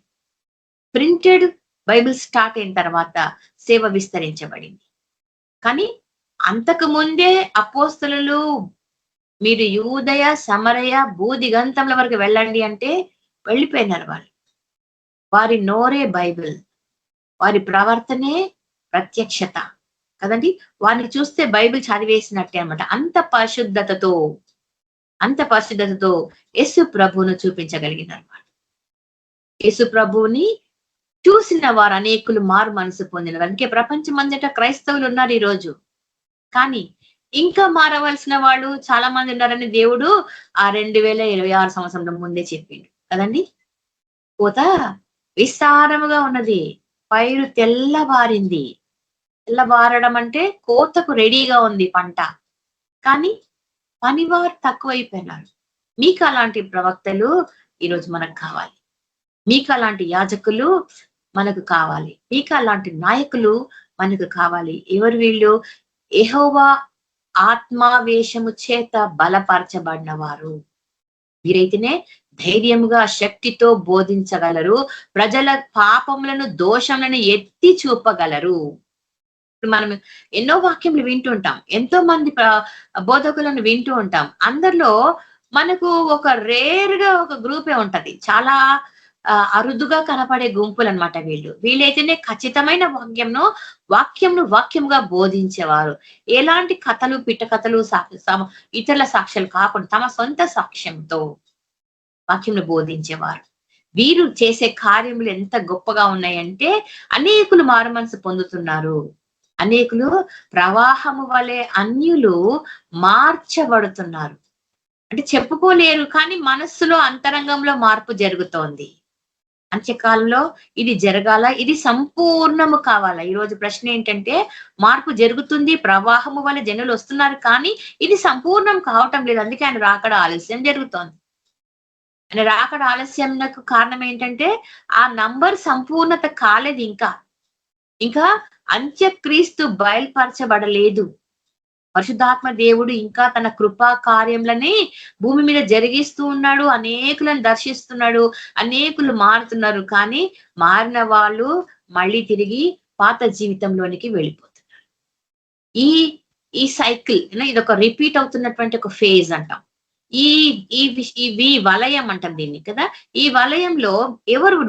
ప్రింటెడ్ బైబిల్ స్టార్ట్ అయిన తర్వాత సేవ విస్తరించబడింది. కానీ అంతకు ముందే అపోస్తలులు, మీరు యూదయ, సమరయ, భూదిగంతముల వరకు వెళ్ళండి అంటే వెళ్ళిపోయినారు వాళ్ళు. వారి నోరే బైబిల్, వారి ప్రవర్తనే ప్రత్యక్షత కదండి. వారిని చూస్తే బైబిల్ చదివేసినట్టే అన్నమాట. అంత పరిశుద్ధతతో యేసు ప్రభువును చూపించగలిగినారు. యేసు ప్రభువుని చూసిన వారు అనేకులు మారు మనసు పొందినారు. అందుకే ప్రపంచం అంతటా క్రైస్తవులు ఉన్నారు ఈ రోజు. కానీ ఇంకా మారవలసిన వాళ్ళు చాలా మంది ఉన్నారని దేవుడు ఆ 2026 సంవత్సరం ముందే చెప్పిండు కదండి. కోత విస్తారముగా ఉన్నది, పైరు తెల్లబారింది. తెల్లబారడం అంటే కోతకు రెడీగా ఉంది పంట. కానీ పనివారు తక్కువైపోయినారు. మీకు అలాంటి ప్రవక్తలు ఈరోజు మనకు కావాలి. మీకు అలాంటి యాజకులు మనకు కావాలి. మీకు అలాంటి నాయకులు మనకు కావాలి. ఎవరు వీళ్ళు? యెహోవా ఆత్మావేశము చేత బలపరచబడిన వారు. మీరైతేనే ధైర్యముగా శక్తితో బోధించగలరు, ప్రజల పాపములను దోషములను ఎత్తి చూపగలరు. ఇప్పుడు మనం ఎన్నో వాక్యములు వింటూ ఉంటాం, ఎంతో మంది బోధకులను వింటూ ఉంటాం. అందరిలో మనకు ఒక రేర్ గా ఒక గ్రూపే ఉంటది, చాలా అరుదుగా కనపడే గుంపులు అనమాట వీళ్ళైతేనే ఖచ్చితమైన వాక్యంగా బోధించేవారు. ఎలాంటి కథలు పిట్టకథలు ఇతరుల సాక్ష్యాలు కాకుండా తమ సొంత సాక్ష్యంతో వాక్యంను బోధించేవారు. వీరు చేసే కార్యములు ఎంత గొప్పగా ఉన్నాయంటే అనేకులు మారు మనసు పొందుతున్నారు. అనేకులు ప్రవాహము వలె అన్యులు మార్చబడుతున్నారు. అంటే చెప్పుకోలేరు, కానీ మనస్సులో అంతరంగంలో మార్పు జరుగుతోంది. అంత్యకాలంలో ఇది జరగాల, ఇది సంపూర్ణము కావాలా. ఈ రోజు ప్రశ్న ఏంటంటే, మార్పు జరుగుతుంది, ప్రవాహము వల్ల జనులు వస్తున్నారు, కానీ ఇది సంపూర్ణం కావటం లేదు. అందుకే ఆయన రాకడ ఆలస్యం జరుగుతోంది. ఆయన రాకడ ఆలస్యంకు కారణం ఏంటంటే ఆ నంబర్ సంపూర్ణత కాలేదు. ఇంకా అంత్యక్రీస్తు బయలుపరచబడలేదు. పరిశుద్ధాత్మ దేవుడు ఇంకా తన కృపా కార్యములని భూమి మీద జరిగిస్తూ ఉన్నాడు. అనేకులను దర్శిస్తున్నాడు, అనేకులు మారుతున్నారు. కానీ మారిన వాళ్ళు మళ్ళీ తిరిగి పాత జీవితంలోనికి వెళ్ళిపోతున్నారు. ఈ సైకిల్ ఇది ఒక రిపీట్ అవుతున్నటువంటి ఒక ఫేజ్ అంటాం. ఈ వలయం అంటాం దీన్ని కదా. ఈ వలయంలో ఎవరు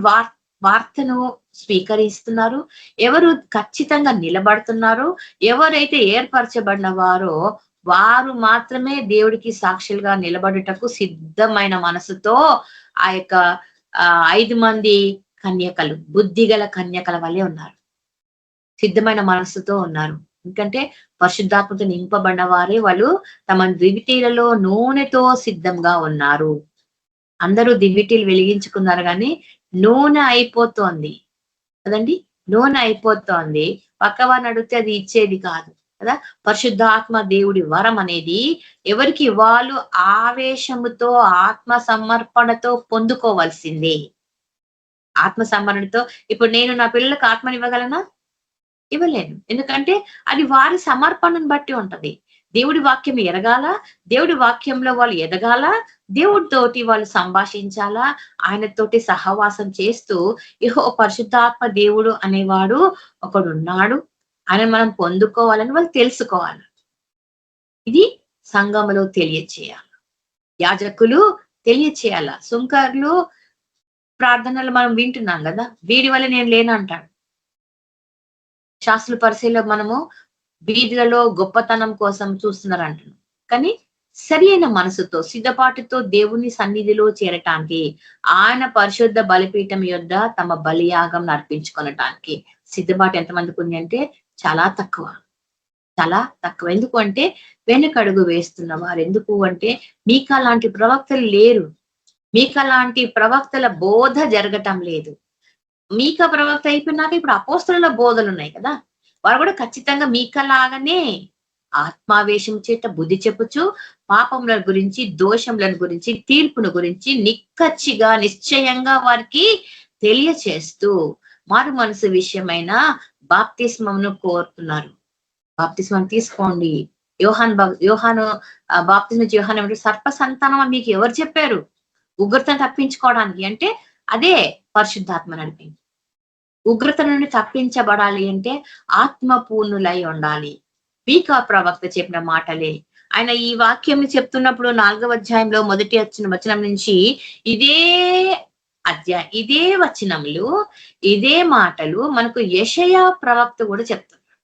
వార్తను స్వీకరిస్తున్నారు, ఎవరు ఖచ్చితంగా నిలబడుతున్నారు, ఎవరైతే ఏర్పరచబడిన వారో వారు మాత్రమే దేవుడికి సాక్షులుగా నిలబడుటకు సిద్ధమైన మనసుతో ఆ యొక్క 5 మంది కన్యకలు, బుద్ధిగల కన్యకల వల్లే ఉన్నారు. సిద్ధమైన మనసుతో ఉన్నారు. ఎందుకంటే పరిశుద్ధాత్మతో నింపబడిన వారే వాళ్ళు తమ దివిటీలలో నూనెతో సిద్ధంగా ఉన్నారు. అందరూ దివిటీలు వెలిగించుకున్నారు, కానీ నూనె అయిపోతోంది కదండి. నూనె అయిపోతోంది, పక్కవారిని అడిగితే అది ఇచ్చేది కాదు కదా. పరిశుద్ధాత్మ దేవుడి వరం అనేది ఎవరికి వాళ్ళు ఆవేశముతో ఆత్మ సమర్పణతో పొందుకోవాల్సిందే. ఆత్మ సమర్పణతో ఇప్పుడు నేను నా పిల్లలకు ఆత్మని ఇవ్వగలనా? ఇవ్వలేను. ఎందుకంటే అది వారి సమర్పణను బట్టి ఉంటది. దేవుడి వాక్యం ఎరగాల, దేవుడి వాక్యంలో వాళ్ళు ఎదగాల, దేవుడితోటి వాళ్ళు సంభాషించాలా, ఆయనతోటి సహవాసం చేస్తూ ఇహో పరిశుద్ధాత్మ దేవుడు అనేవాడు ఒకడు ఉన్నాడు, ఆయన మనం పొందుకోవాలని వాళ్ళు తెలుసుకోవాలి. ఇది సంఘములో తెలియచేయాలి, యాజకులు తెలియచేయాల, సుంకర్లు ప్రార్థనలు మనం వింటున్నాం కదా, వీడి వల్ల నేను లేనంటాడు. శాస్త్రుల పరిశీలన మనము వీధులలో గొప్పతనం కోసం చూస్తున్నారు అంటున్నాం, కానీ సరి అయిన మనసుతో సిద్ధపాటుతో దేవుని సన్నిధిలో చేరటానికి, ఆయన పరిశుద్ధ బలిపీఠం యొద్ద తమ బలియాగం అర్పించుకొనటానికి సిద్ధపాటు ఎంతమందికి ఉంది అంటే చాలా తక్కువ. ఎందుకు అంటే వెనుకడుగు వేస్తున్న వారు. ఎందుకు అంటే మీకా లాంటి ప్రవక్తలు లేరు, మీకా లాంటి ప్రవక్తల బోధ జరగటం లేదు. మీకా ప్రవక్త అయిపోయినాక ఇప్పుడు అపోస్తలుల బోధలు ఉన్నాయి కదా, వారు కూడా ఖచ్చితంగా మీకలాగానే ఆత్మావేశం చేత బుద్ధి చెప్పుచు పాపముల గురించి, దోషములను గురించి, తీర్పును గురించి నిక్కచ్చిగా నిశ్చయంగా వారికి తెలియచేస్తూ మారు మనసు విషయమైన బాప్తిస్మమును కోరుతున్నారు. బాప్తిస్మం తీసుకోండి. యోహాను బాప్తిస్మ యోహాను సర్ప సంతానం మీకు ఎవరు చెప్పారు? ఉగ్రతను తప్పించుకోవడానికి అంటే అదే పరిశుద్ధాత్మ నడిపింది. ఉగ్రత నుండి తప్పించబడాలి అంటే ఆత్మ పూర్ణులై ఉండాలి. మీకా ప్రవక్త చెప్పిన మాటలే. ఆయన ఈ వాక్యం చెప్తున్నప్పుడు 4వ అధ్యాయంలో మొదటి వచనం నుంచి ఇదే వచనములు, ఇదే మాటలు మనకు యెషయా ప్రవక్త కూడా చెప్తున్నారు.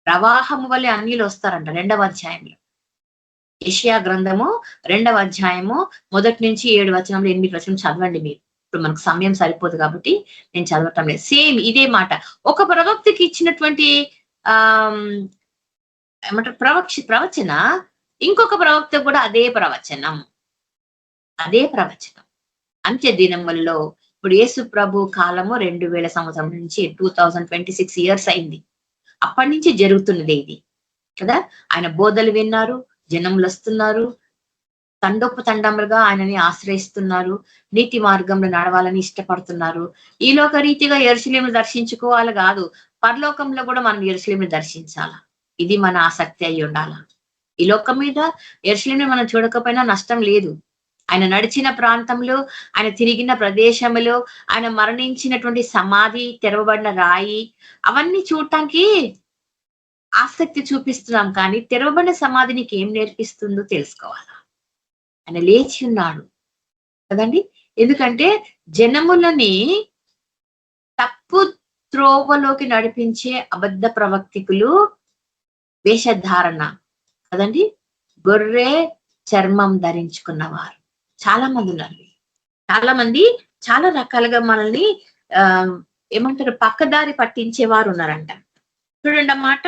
ప్రవాహము వల్లే అన్యులు వస్తారంట 2వ అధ్యాయంలో. యెషయా గ్రంథము 2వ అధ్యాయము 1 నుంచి 7 వచనంలో 8 వచనం చదవండి మీరు. ఇప్పుడు మనకు సమయం సరిపోదు కాబట్టి నేను చదవటం లేదు. సేమ్ ఇదే మాట ఒక ప్రవక్తకి ఇచ్చినటువంటి ఏమంటారు ప్రవచన, ఇంకొక ప్రవక్త కూడా అదే ప్రవచనం. అంత్య దినములలో ఇప్పుడు యేసు ప్రభు కాలము 2000 సంవత్సరం నుంచి 2026 ఇయర్స్ అయింది. అప్పటి నుంచి జరుగుతున్నది ఇది కదా. ఆయన బోధలు విన్నారు, జనములు వస్తున్నారు, తండములుగా ఆయనని ఆశ్రయిస్తున్నారు, నీతి మార్గంలో నడవాలని ఇష్టపడుతున్నారు. ఈ లోక రీతిగా యెరూషలేమును దర్శించుకోవాలి కాదు, పరలోకంలో కూడా మనం యెరూషలేమును దర్శించాలా. ఇది మన ఆసక్తి అయి ఉండాల. ఈ లోకం మీద యెరూషలేమును మనం చూడకపోయినా నష్టం లేదు, ఆయన నడిచిన ప్రాంతంలో, ఆయన తిరిగిన ప్రదేశములో, ఆయన మరణించినటువంటి సమాధి, తెరవబడిన రాయి, అవన్నీ చూడటానికి ఆసక్తి చూపిస్తున్నాం. కానీ తెరవబడిన సమాధి నీకు ఏం నేర్పిస్తుందో తెలుసుకోవాలా. ఆయన లేచి ఉన్నాడు కదండి. ఎందుకంటే జనములని తప్పు త్రోవలోకి నడిపించే అబద్ధ ప్రవక్తికులు వేషధారణ కదండి, గొర్రె చర్మం ధరించుకున్నవారు చాలా మంది ఉన్నారు. చాలా మంది చాలా రకాలుగా మనల్ని ఏమంటారు, పక్కదారి పట్టించేవారు ఉన్నారంట. చూడండి అన్నమాట.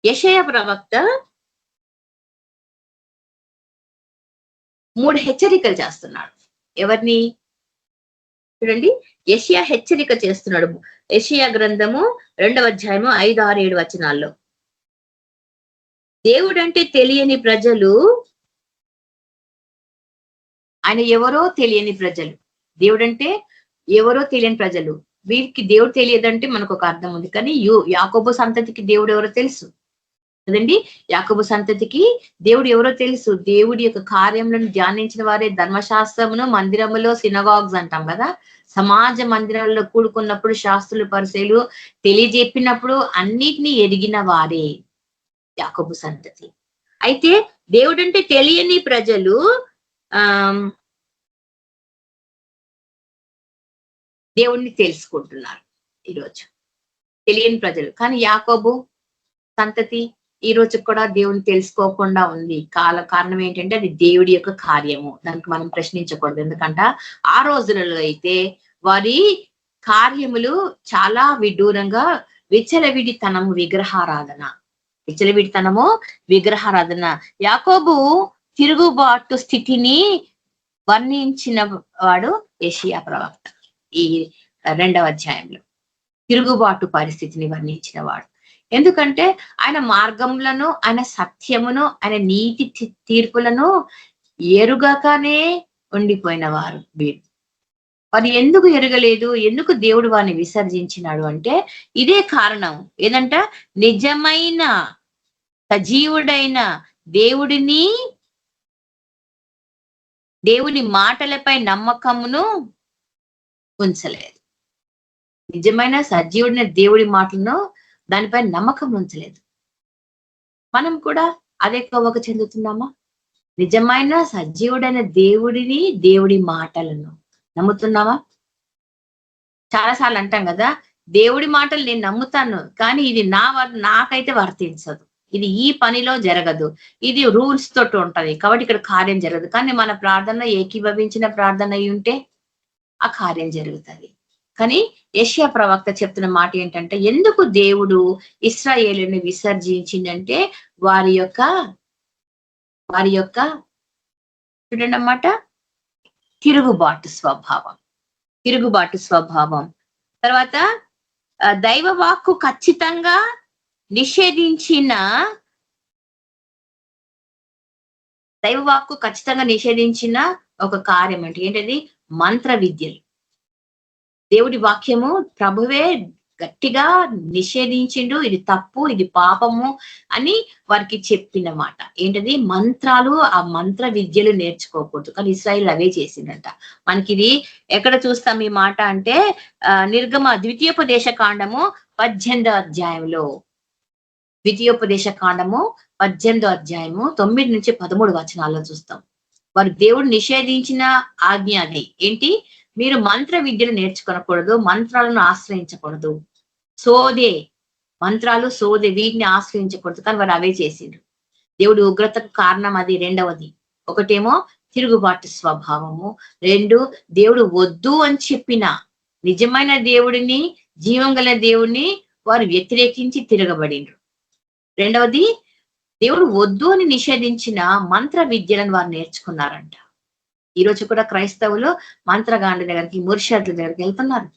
యెషయా ప్రవక్త 3 హెచ్చరికలు చేస్తున్నాడు. ఎవరిని చూడండి, యెషయా హెచ్చరిక చేస్తున్నాడు. యెషయా గ్రంథము 2వ అధ్యాయము 5, 6, 7 వచనాల్లో, దేవుడంటే తెలియని ప్రజలు, ఆయన ఎవరో తెలియని ప్రజలు, దేవుడంటే ఎవరో తెలియని ప్రజలు, వీరికి దేవుడు తెలియదంటే మనకు ఒక అర్థం ఉంది. కానీ యాకోబు సంతతికి దేవుడు ఎవరో తెలుసు కదండి. యాకోబు సంతతికి దేవుడు ఎవరో తెలుసు. దేవుడి యొక్క కార్యములను ధ్యానించిన వారే ధర్మశాస్త్రమును మందిరములో, సినగాగ్స్ అంటాం కదా, సమాజ మందిరాల్లో కూడుకున్నప్పుడు శాస్త్రులు, పరిసయ్యులు తెలియజెప్పినప్పుడు అన్నిటినీ ఎరిగిన వారే యాకోబు సంతతి. అయితే దేవుడంటే తెలియని ప్రజలు దేవుణ్ణి తెలుసుకుంటున్నారు ఈరోజు, తెలియని ప్రజలు. కానీ యాకోబు సంతతి ఈ రోజు కూడా దేవుని తెలుసుకోకుండా ఉంది. కారణం ఏంటంటే అది దేవుడి యొక్క కార్యము, దానికి మనం ప్రశ్నించకూడదు. ఎందుకంటే ఆ రోజులలో అయితే వారి కార్యములు చాలా విడ్డూరంగా, విచ్చలవిడితనము, విగ్రహారాధన. యాకోబు తిరుగుబాటు స్థితిని వర్ణించిన వాడు యెషయా ప్రవక్త. ఈ 2వ అధ్యాయంలో తిరుగుబాటు పరిస్థితిని వర్ణించిన వాడు. ఎందుకంటే ఆయన మార్గములను, ఆయన సత్యమును, ఆయన నీతి తీర్పులను ఎరుగకనే ఉండిపోయిన వారు వీరు. వారు ఎందుకు ఎరగలేదు, ఎందుకు దేవుడు వారిని విసర్జించినాడు అంటే ఇదే కారణం. ఏదంట, నిజమైన సజీవుడైన దేవుని మాటలపై నమ్మకమును ఉంచలేదు. నిజమైన సజీవుడైన దేవుడి మాటలను దానిపై నమ్మకం ఉంచలేదు. మనం కూడా అదే కోవకు చెందుతున్నామా? నిజమైన సజీవుడైన దేవుడి మాటలను నమ్ముతున్నావా? చాలాసార్లు అంటాం కదా, దేవుడి మాటలు నేను నమ్ముతాను, కానీ ఇది నాకైతే వర్తించదు, ఇది ఈ పనిలో జరగదు, ఇది రూల్స్ తోటి ఉంటది, కాబట్టి ఇక్కడ కార్యం జరగదు. కానీ మన ప్రార్థన ఏకీభవించిన ప్రార్థన అయి ఉంటే ఆ కార్యం జరుగుతుంది. కానీ యెషయా ప్రవక్త చెప్తున్న మాట ఏంటంటే, ఎందుకు దేవుడు ఇశ్రాయేలుని విసర్జించిందంటే వారి యొక్క చూడండి అన్నమాట, తిరుగుబాటు స్వభావం. తర్వాత దైవ వాక్కు ఖచ్చితంగా నిషేధించిన ఒక కార్యం అంటే ఏంటది, మంత్ర విద్యలు. దేవుడి వాక్యము ప్రభువే గట్టిగా నిషేధించిండు, ఇది తప్పు, ఇది పాపము అని వారికి చెప్పిన మాట. ఏంటది, మంత్రాలు, ఆ మంత్ర విద్యలు నేర్చుకోకూడదు. కానీ ఇశ్రాయేల్ అవే చేసిందంట. మనకి ఇది ఎక్కడ చూస్తాం ఈ మాట అంటే, ద్వితీయోపదేశ కాండము 18వ అధ్యాయంలో, 9 నుంచి 13 వచనాల్లో చూస్తాం. వారు దేవుడు నిషేధించిన ఆజ్ఞ అది ఏంటి, మీరు మంత్ర విద్యను నేర్చుకోకూడదు, మంత్రాలను ఆశ్రయించకూడదు, మంత్రాలు సోదే వీటిని ఆశ్రయించకూడదు. కానీ వారు అవే చేసిండ్రు. దేవుడి ఉగ్రతకు కారణం అది. రెండవది, ఒకటేమో తిరుగుబాటు స్వభావము, 2 దేవుడు వద్దు అని చెప్పిన నిజమైన దేవుడిని, జీవం గల దేవుడిని వారు వ్యతిరేకించి తిరగబడిండ్రు. రెండవది, దేవుడు వద్దు అని నిషేధించిన మంత్ర విద్యలను వారు నేర్చుకున్నారంట. ఈ రోజు కూడా క్రైస్తవులు మంత్రగాండ్ల దగ్గరికి, ముర్షద్ల దగ్గరికి వెళ్తున్నారు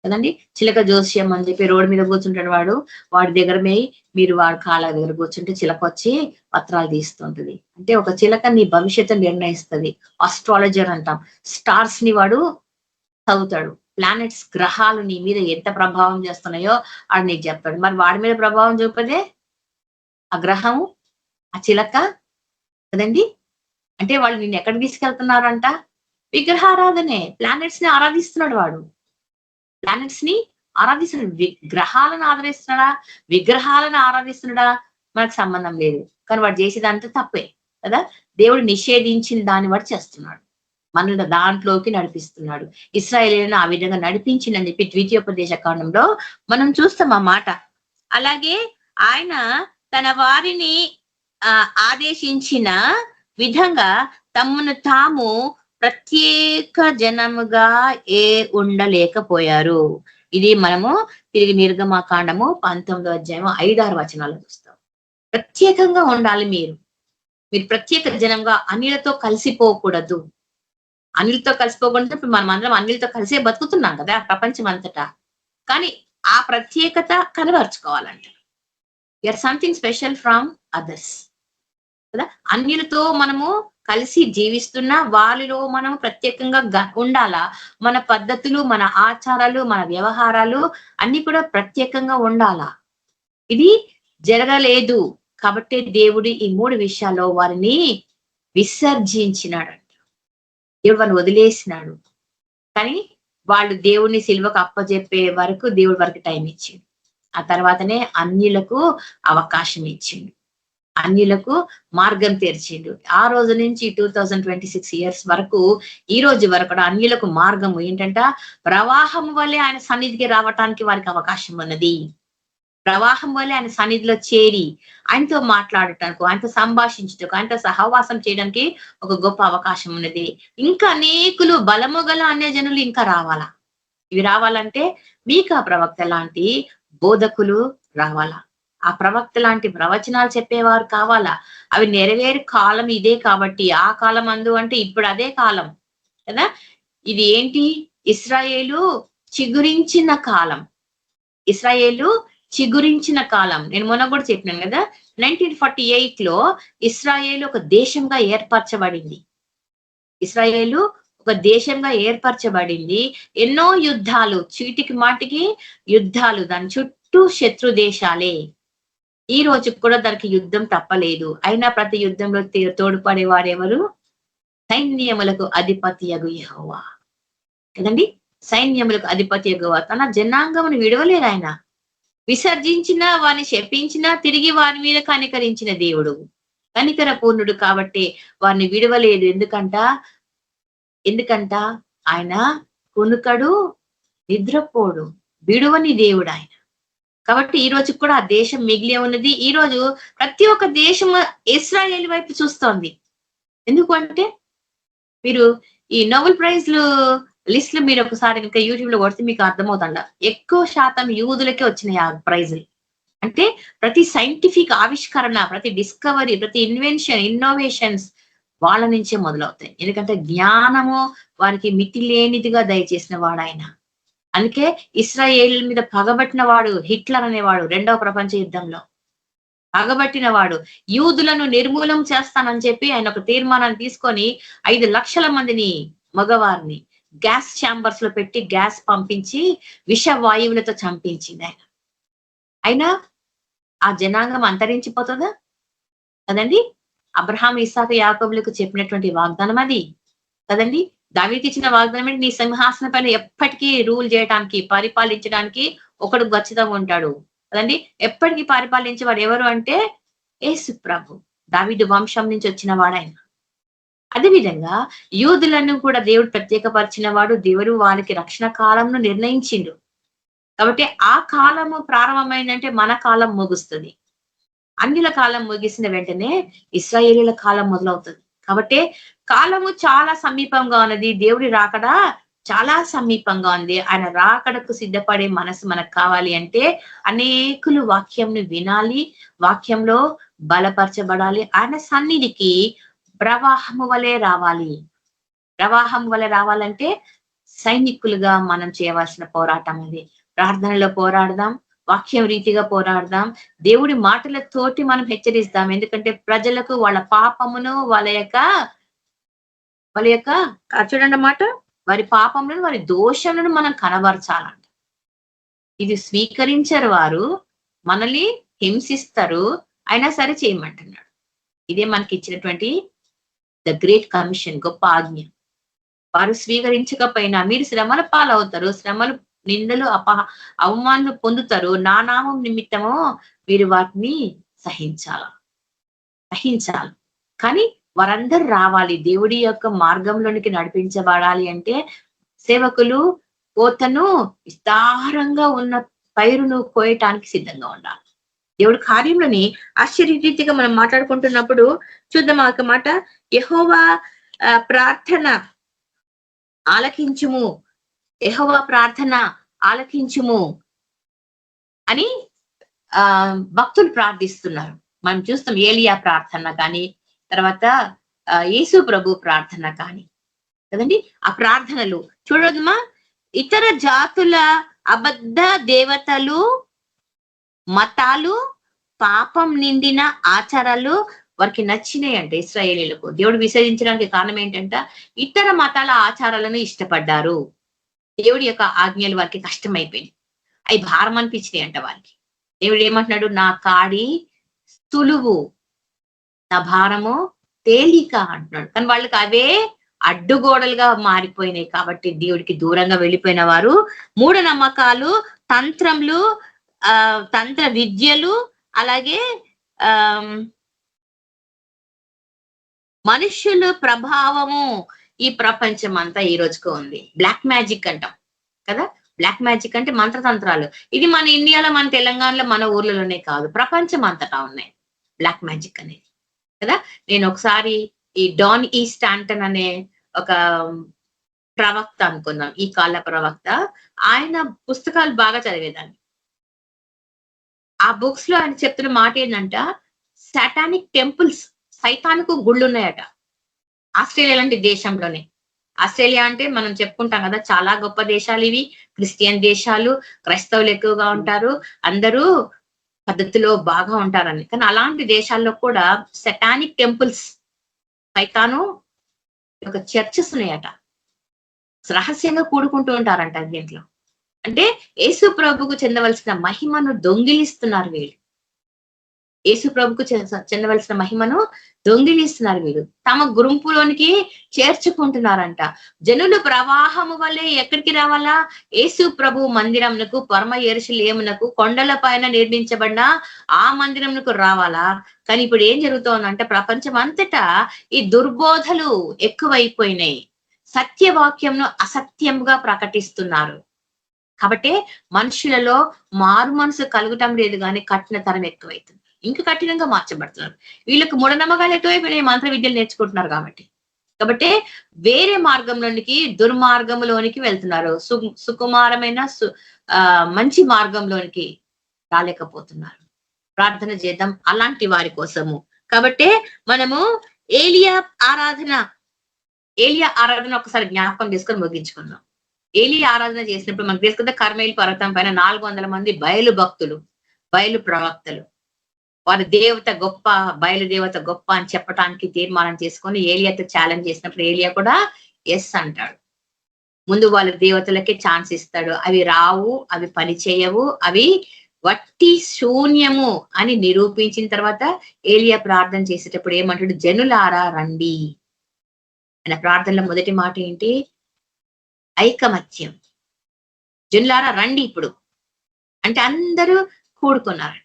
కదండి. చిలక జోస్యం అని చెప్పి రోడ్డు మీద కూర్చుంటాడు వాడి దగ్గర మీరు వాడి కాళ్ళ దగ్గర కూర్చుంటే చిలక వచ్చి పత్రాలు తీస్తుంటది. అంటే ఒక చిలక నీ భవిష్యత్తు నిర్ణయిస్తుంది. ఆస్ట్రాలజర్ అంటాం. స్టార్స్ ని వాడు చదువుతాడు. ప్లానెట్స్, గ్రహాలు నీ మీద ఎంత ప్రభావం చేస్తున్నాయో వాడు నీకు చెప్తాడు. మరి వాడి మీద ప్రభావం చూపదే ఆ గ్రహము ఆ చిలక కదండి. అంటే వాళ్ళు నిన్ను ఎక్కడ తీసుకెళ్తున్నారంట? విగ్రహారాధనే. ప్లానెట్స్ ని ఆరాధిస్తున్నాడు వాడు. ప్లానెట్స్ ని ఆరాధిస్తున్నాడు. గ్రహాలను ఆరాధిస్తున్నాడా, విగ్రహాలను ఆరాధిస్తున్నాడా మనకు సంబంధం లేదు. కానీ వాడు చేసేదంతా తప్పే కదా. దేవుడు నిషేధించిన దాన్ని వాడు చేస్తున్నాడు, మనల్ని దాంట్లోకి నడిపిస్తున్నాడు. ఇశ్రాయేలీయులను ఆ విధంగా నడిపించిందని చెప్పి ద్వితీయోపదేశ కాండంలో మనం చూస్తాం ఆ మాట. అలాగే ఆయన తన వారిని ఆదేశించిన విధంగా తమను తాము ప్రత్యేక జనముగా ఉండలేకపోయారు. ఇది మనము తిరిగి నిర్గమకాండము 19వ అధ్యాయం 5-6 వచనాలు చూస్తాం. ప్రత్యేకంగా ఉండాలి. మీరు ప్రత్యేక జనంగా అన్యులతో కలిసిపోకూడదు. అన్యులతో కలిసిపోకూడదు. ఇప్పుడు మనం అందరం అన్యులతో కలిసే బతుకుతున్నాం కదా ప్రపంచం అంతటా. కానీ ఆ ప్రత్యేకత కనబరుచుకోవాలంట. You're something special from others కదా. అన్యులతో మనము కలిసి జీవిస్తున్నా వారిలో మనం ప్రత్యేకంగా ఉండాలా. మన పద్ధతులు, మన ఆచారాలు, మన వ్యవహారాలు అన్ని కూడా ప్రత్యేకంగా ఉండాలా. ఇది జరగలేదు కాబట్టి దేవుడు ఈ 3 విషయాల్లో వారిని విసర్జించినాడంట. దేవుడు వారిని వదిలేసినాడు. కానీ వాళ్ళు దేవుడిని సిలువకు అప్పజెప్పే వరకు దేవుడి వరకు టైం ఇచ్చిండు. ఆ తర్వాతనే అన్యులకు అవకాశం ఇచ్చిండు, అన్యులకు మార్గం తెరిచిండు. ఆ రోజు నుంచి 2026 ఇయర్స్ వరకు ఈ రోజు వరకు కూడా అన్యులకు మార్గం ఏంటంట, ప్రవాహం వల్లే ఆయన సన్నిధికి రావటానికి వారికి అవకాశం ఉన్నది. ప్రవాహం వల్లే ఆయన సన్నిధిలో చేరి ఆయనతో మాట్లాడటానికి, ఆయనతో సంభాషించటకు, ఆయనతో సహవాసం చేయడానికి ఒక గొప్ప అవకాశం ఉన్నది. ఇంకా అనేకులు బలము గల అన్యజనులు ఇంకా రావాలా. ఇవి రావాలంటే మీకా ప్రవక్త లాంటి బోధకులు రావాలా, ఆ ప్రవక్త లాంటి ప్రవచనాలు చెప్పేవారు కావాలా. అవి నెరవేరు కాలం ఇదే కాబట్టి, ఆ కాలం అందు అంటే ఇప్పుడు అదే కాలం కదా. ఇది ఏంటి? ఇశ్రాయేలు చిగురించిన కాలం. ఇశ్రాయేలు చిగురించిన కాలం. నేను మొన్న కూడా చెప్పినాను కదా, 1948 లో ఇశ్రాయేలు ఒక దేశంగా ఏర్పరచబడింది. ఇశ్రాయేలు ఒక దేశంగా ఏర్పరచబడింది. ఎన్నో యుద్ధాలు, చీటికి మాటికి యుద్ధాలు, దాని చుట్టూ శత్రు దేశాలే. ఈ రోజు కూడా దానికి యుద్ధం తప్పలేదు. అయినా ప్రతి యుద్ధంలో తోడ్పడేవాడెవరు? సైన్యములకు అధిపతియగు యెహోవా కదండి. సైన్యములకు అధిపతి యెహోవా తన జనాంగమును విడవలేరు. ఆయన విసర్జించిన వారిని శపించినా తిరిగి వారి మీద కనికరించిన దేవుడు, కనికర పూర్ణుడు కాబట్టి వారిని విడవలేదు. ఎందుకంట ఆయన కొనుకడు, నిద్రపోడు, విడువని దేవుడు ఆయన. కాబట్టి ఈ రోజు కూడా ఆ దేశం మిగిలే ఉన్నది. ఈ రోజు ప్రతి ఒక్క దేశం ఇశ్రాయేలు వైపు చూస్తోంది. ఎందుకంటే మీరు ఈ నోబెల్ ప్రైజ్లు లిస్ట్ లో మీరు ఒకసారి ఇంకా యూట్యూబ్ లో కొడితే మీకు అర్థమవుతుండ, ఎక్కువ శాతం యూదులకే వచ్చినాయి ఆ ప్రైజులు. అంటే ప్రతి సైంటిఫిక్ ఆవిష్కరణ, ప్రతి డిస్కవరీ, ప్రతి ఇన్నోవేషన్స్ వాళ్ళ నుంచే మొదలవుతాయి. ఎందుకంటే జ్ఞానము వారికి మితి లేనిదిగా దయచేసిన వాడు ఆయన. అందుకే ఇశ్రాయేల్ మీద పగబట్టిన వాడు హిట్లర్ అనేవాడు 2వ ప్రపంచ యుద్ధంలో పగబట్టిన వాడు. యూదులను నిర్మూలం చేస్తానని చెప్పి ఆయన ఒక తీర్మానాన్ని తీసుకొని 5 లక్షల మందిని మగవారిని గ్యాస్ ఛాంబర్స్ లో పెట్టి గ్యాస్ పంపించి విష వాయువులతో చంపించింది ఆయన. అయినా ఆ జనాంగం అంతరించిపోతుందా కదండి. అబ్రహాం, ఇస్సాకు, యాకోబులకు చెప్పినటువంటి వాగ్దానం అది కదండి. దావీదుకి ఇచ్చిన వాగ్దానం ఏంటి? నీ సింహాసనం పైన ఎప్పటికీ రూల్ చేయడానికి, పరిపాలించడానికి ఒకడు ఖచ్చితంగా ఉంటాడు కదండి. ఎప్పటికీ పరిపాలించేవాడు ఎవరు అంటే యేసు ప్రభు, దావీదు వంశం నుంచి వచ్చిన వాడాయన. అదేవిధంగా యూదులను కూడా దేవుడు ప్రత్యేకపరిచిన వాడు. దేవుడు వారికి రక్షణ కాలంను నిర్ణయించిండు. కాబట్టి ఆ కాలము ప్రారంభమైందంటే మన కాలం ముగుస్తుంది. అన్యుల కాలం ముగిసిన వెంటనే ఇశ్రాయేలీల కాలం మొదలవుతుంది. కాబట్టి కాలము చాలా సమీపంగా ఉన్నది. దేవుడి రాకడ చాలా సమీపంగా ఉంది. ఆయన రాకడకు సిద్ధపడే మనసు మనకు కావాలి అంటే అనేకులు వాక్యంను వినాలి, వాక్యంలో బలపరచబడాలి, ఆయన సన్నిధికి ప్రవాహము వలె రావాలి. ప్రవాహం వలె రావాలంటే సైనికులుగా మనం చేయవలసిన పోరాటం అది. ప్రార్థనలో పోరాడదాం, వాక్యం రీతిగా పోరాడదాం, దేవుడి మాటలతోటి మనం హెచ్చరిస్తాం. ఎందుకంటే ప్రజలకు వాళ్ళ పాపమును వాళ్ళ యొక్క చూడండి మాట, వారి పాపములను, వారి దోషములను మనం కనబరచాలంట. ఇది స్వీకరించరు వారు, మనల్ని హింసిస్తారు, అయినా సరే చేయమంటున్నాడు. ఇదే మనకి ఇచ్చినటువంటి ద గ్రేట్ కమిషన్, గొప్ప ఆజ్ఞ. వారు స్వీకరించకపోయినా మీరు శ్రమల పాలవుతారు, శ్రమలు, నిందలు, అవమానాలు పొందుతారు. నా నామం నిమిత్తము మీరు వాటిని సహించాలి. కానీ వారందరూ రావాలి. దేవుడి యొక్క మార్గంలోనికి నడిపించబడాలి అంటే సేవకులు కోతను విస్తారంగా ఉన్న పైరును కోయటానికి సిద్ధంగా ఉండాలి. దేవుడి కార్యంలోని ఆశ్చర్యరీతిగా మనం మాట్లాడుకుంటున్నప్పుడు చూద్దాం ఆ మాట. యెహోవా ప్రార్థన ఆలకించుము, యెహోవా ప్రార్థన ఆలకించుము అని భక్తులు ప్రార్థిస్తున్నారు. మనం చూస్తాం ఏలియా ప్రార్థన కానీ, తర్వాత యేసు ప్రభు ప్రార్థన కానీ కదండి. ఆ ప్రార్థనలు చూడదమ్మా, ఇతర జాతుల అబద్ధ దేవతలు, మతాలు, పాపం నిండిన ఆచారాలు వారికి నచ్చినాయి అంటే ఇశ్రాయేలీలకు. దేవుడు విసర్జించడానికి కారణం ఏంటంట, ఇతర మతాల ఆచారాలను ఇష్టపడ్డారు. దేవుడి యొక్క ఆజ్ఞలు వారికి కష్టమైపోయింది, అవి భారం అనిపించినాయి అంట వారికి. దేవుడు ఏమంటున్నాడు, నా కాడి సులువు, నా భారము తేలిక అంటున్నాడు. కానీ వాళ్ళకి అవే అడ్డుగోడలుగా మారిపోయినాయి. కాబట్టి దేవుడికి దూరంగా వెళ్ళిపోయిన వారు మూఢనమ్మకాలు, తంత్రములు, తంత్ర విద్యలు, అలాగే మనుష్యుల ప్రభావము ఈ ప్రపంచం అంతా ఈ రోజుకు ఉంది. బ్లాక్ మ్యాజిక్ అంటాం కదా. బ్లాక్ మ్యాజిక్ అంటే మంత్రతంత్రాలు. ఇది మన ఇండియాలో, మన తెలంగాణలో, మన ఊర్లలోనే కాదు, ప్రపంచం అంతటా ఉన్నాయి బ్లాక్ మ్యాజిక్ అనేది కదా. నేను ఒకసారి ఈ డాన్ ఈ స్టాంటన్ అనే ఒక ప్రవక్త అనుకుందాం, ఈ కాల ప్రవక్త, ఆయన పుస్తకాలు బాగా చదివేదాన్ని. ఆ బుక్స్ లో ఆయన చెప్తున్న మాట ఏంటంట, సాటానిక్ టెంపుల్స్, సైతానికి గుళ్ళు ఉన్నాయట ఆస్ట్రేలియా లాంటి దేశంలోనే. ఆస్ట్రేలియా అంటే మనం చెప్పుకుంటాం కదా, చాలా గొప్ప దేశాలు ఇవి, క్రిస్టియన్ దేశాలు, క్రైస్తవులు ఎక్కువగా ఉంటారు, అందరూ పద్ధతిలో బాగా ఉంటారని. కానీ అలాంటి దేశాల్లో కూడా సటానిక్ టెంపుల్స్, సైతాను ఒక చర్చెస్ ఉన్నాయట, రహస్యంగా కూడుకుంటూ ఉంటారంట దీంట్లో. అంటే యేసు ప్రభుకు చెందవలసిన మహిమను దొంగిలిస్తున్నారు వీళ్ళు. యేసు ప్రభుకు చెందవలసిన మహిమను దొంగిలిస్తున్నారు వీళ్ళు, తమ గుంపులోనికి చేర్చుకుంటున్నారంట. జనులు ప్రవాహము వల్లే ఎక్కడికి రావాలా, యేసు ప్రభు మందిరమునకు, పరమ యెరూషలేమునకు, కొండల పైన నిర్మించబడిన ఆ మందిరమునకు రావాలా. కానీ ఇప్పుడు ఏం జరుగుతోందంటే, ప్రపంచం అంతటా ఈ దుర్బోధలు ఎక్కువైపోయినాయి, సత్యవాక్యంను అసత్యంగా ప్రకటిస్తున్నారు. కాబట్టి మనుషులలో మారు మనసు కలగటం లేదు, కానీ కఠినతరం ఎక్కువైతుంది, ఇంకా కఠినంగా మార్చబడుతున్నారు. వీళ్ళకి మూఢనమ్మకాలు ఎక్కువైపోయినాయి, మంత్ర విద్యలు నేర్చుకుంటున్నారు కాబట్టి వేరే మార్గంలోనికి, దుర్మార్గంలోనికి వెళ్తున్నారు. సుకుమారమైన మంచి మార్గంలోనికి రాలేకపోతున్నారు. ప్రార్థన చేద్దాం అలాంటి వారి కోసము. కాబట్టి మనము ఏలియా ఆరాధన ఒకసారి జ్ఞాపకం తీసుకొని ముగించుకుందాం. ఏలియా ఆరాధన చేసినప్పుడు మనకు తెలుసు కదా, కర్మేలు పర్వతం పైన 400 మంది బయలు భక్తులు, బయలు ప్రవక్తలు, వారి దేవత గొప్ప, బయలుదేవత గొప్ప అని చెప్పడానికి తీర్మానం చేసుకొని ఏలియాతో ఛాలెంజ్ చేసినప్పుడు ఏలియా కూడా ఎస్ అంటాడు. ముందు వాళ్ళ దేవతలకే ఛాన్స్ ఇస్తాడు. అవి రావు, అవి పని చేయవు, అవి వట్టి శూన్యము అని నిరూపించిన తర్వాత ఏలియా ప్రార్థన చేసేటప్పుడు ఏమంటాడు, జనులారా రండి. ఆయన ప్రార్థనలో మొదటి మాట ఏంటి, ఐకమత్యం. జనులారా రండి ఇప్పుడు అంటే అందరూ కూడుకున్నారంట.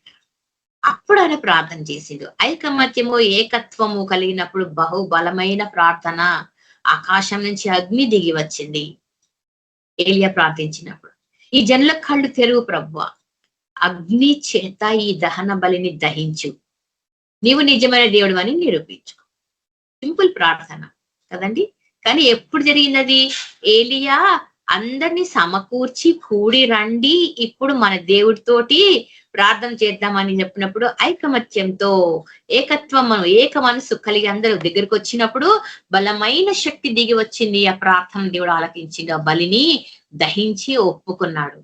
అప్పుడు ఆయన ప్రార్థన చేసిండు. ఐకమత్యము, ఏకత్వము కలిగినప్పుడు బహుబలమైన ప్రార్థన, ఆకాశం నుంచి అగ్ని దిగి వచ్చింది ఏలియా ప్రార్థించినప్పుడు. ఈ జనుల కళ్ళు తెరువు ప్రభువా, అగ్ని చేత ఈ దహన బలిని దహించు, నీవు నిజమైన దేవుడు అని నిరూపించు. సింపుల్ ప్రార్థన కదండి. కానీ ఎప్పుడు జరిగినది, ఏలియా అందరినీ సమకూర్చి కూడి రండి, ఇప్పుడు మన దేవుడితోటి ప్రార్థన చేద్దామని చెప్పినప్పుడు ఐకమత్యంతో, ఏకత్వం, ఏక మనసు కలిగి అందరూ దగ్గరికి వచ్చినప్పుడు బలమైన శక్తి దిగి వచ్చింది. ఆ ప్రార్థన దేవుడు ఆలకించింది, ఆ బలిని దహించి ఒప్పుకున్నాడు.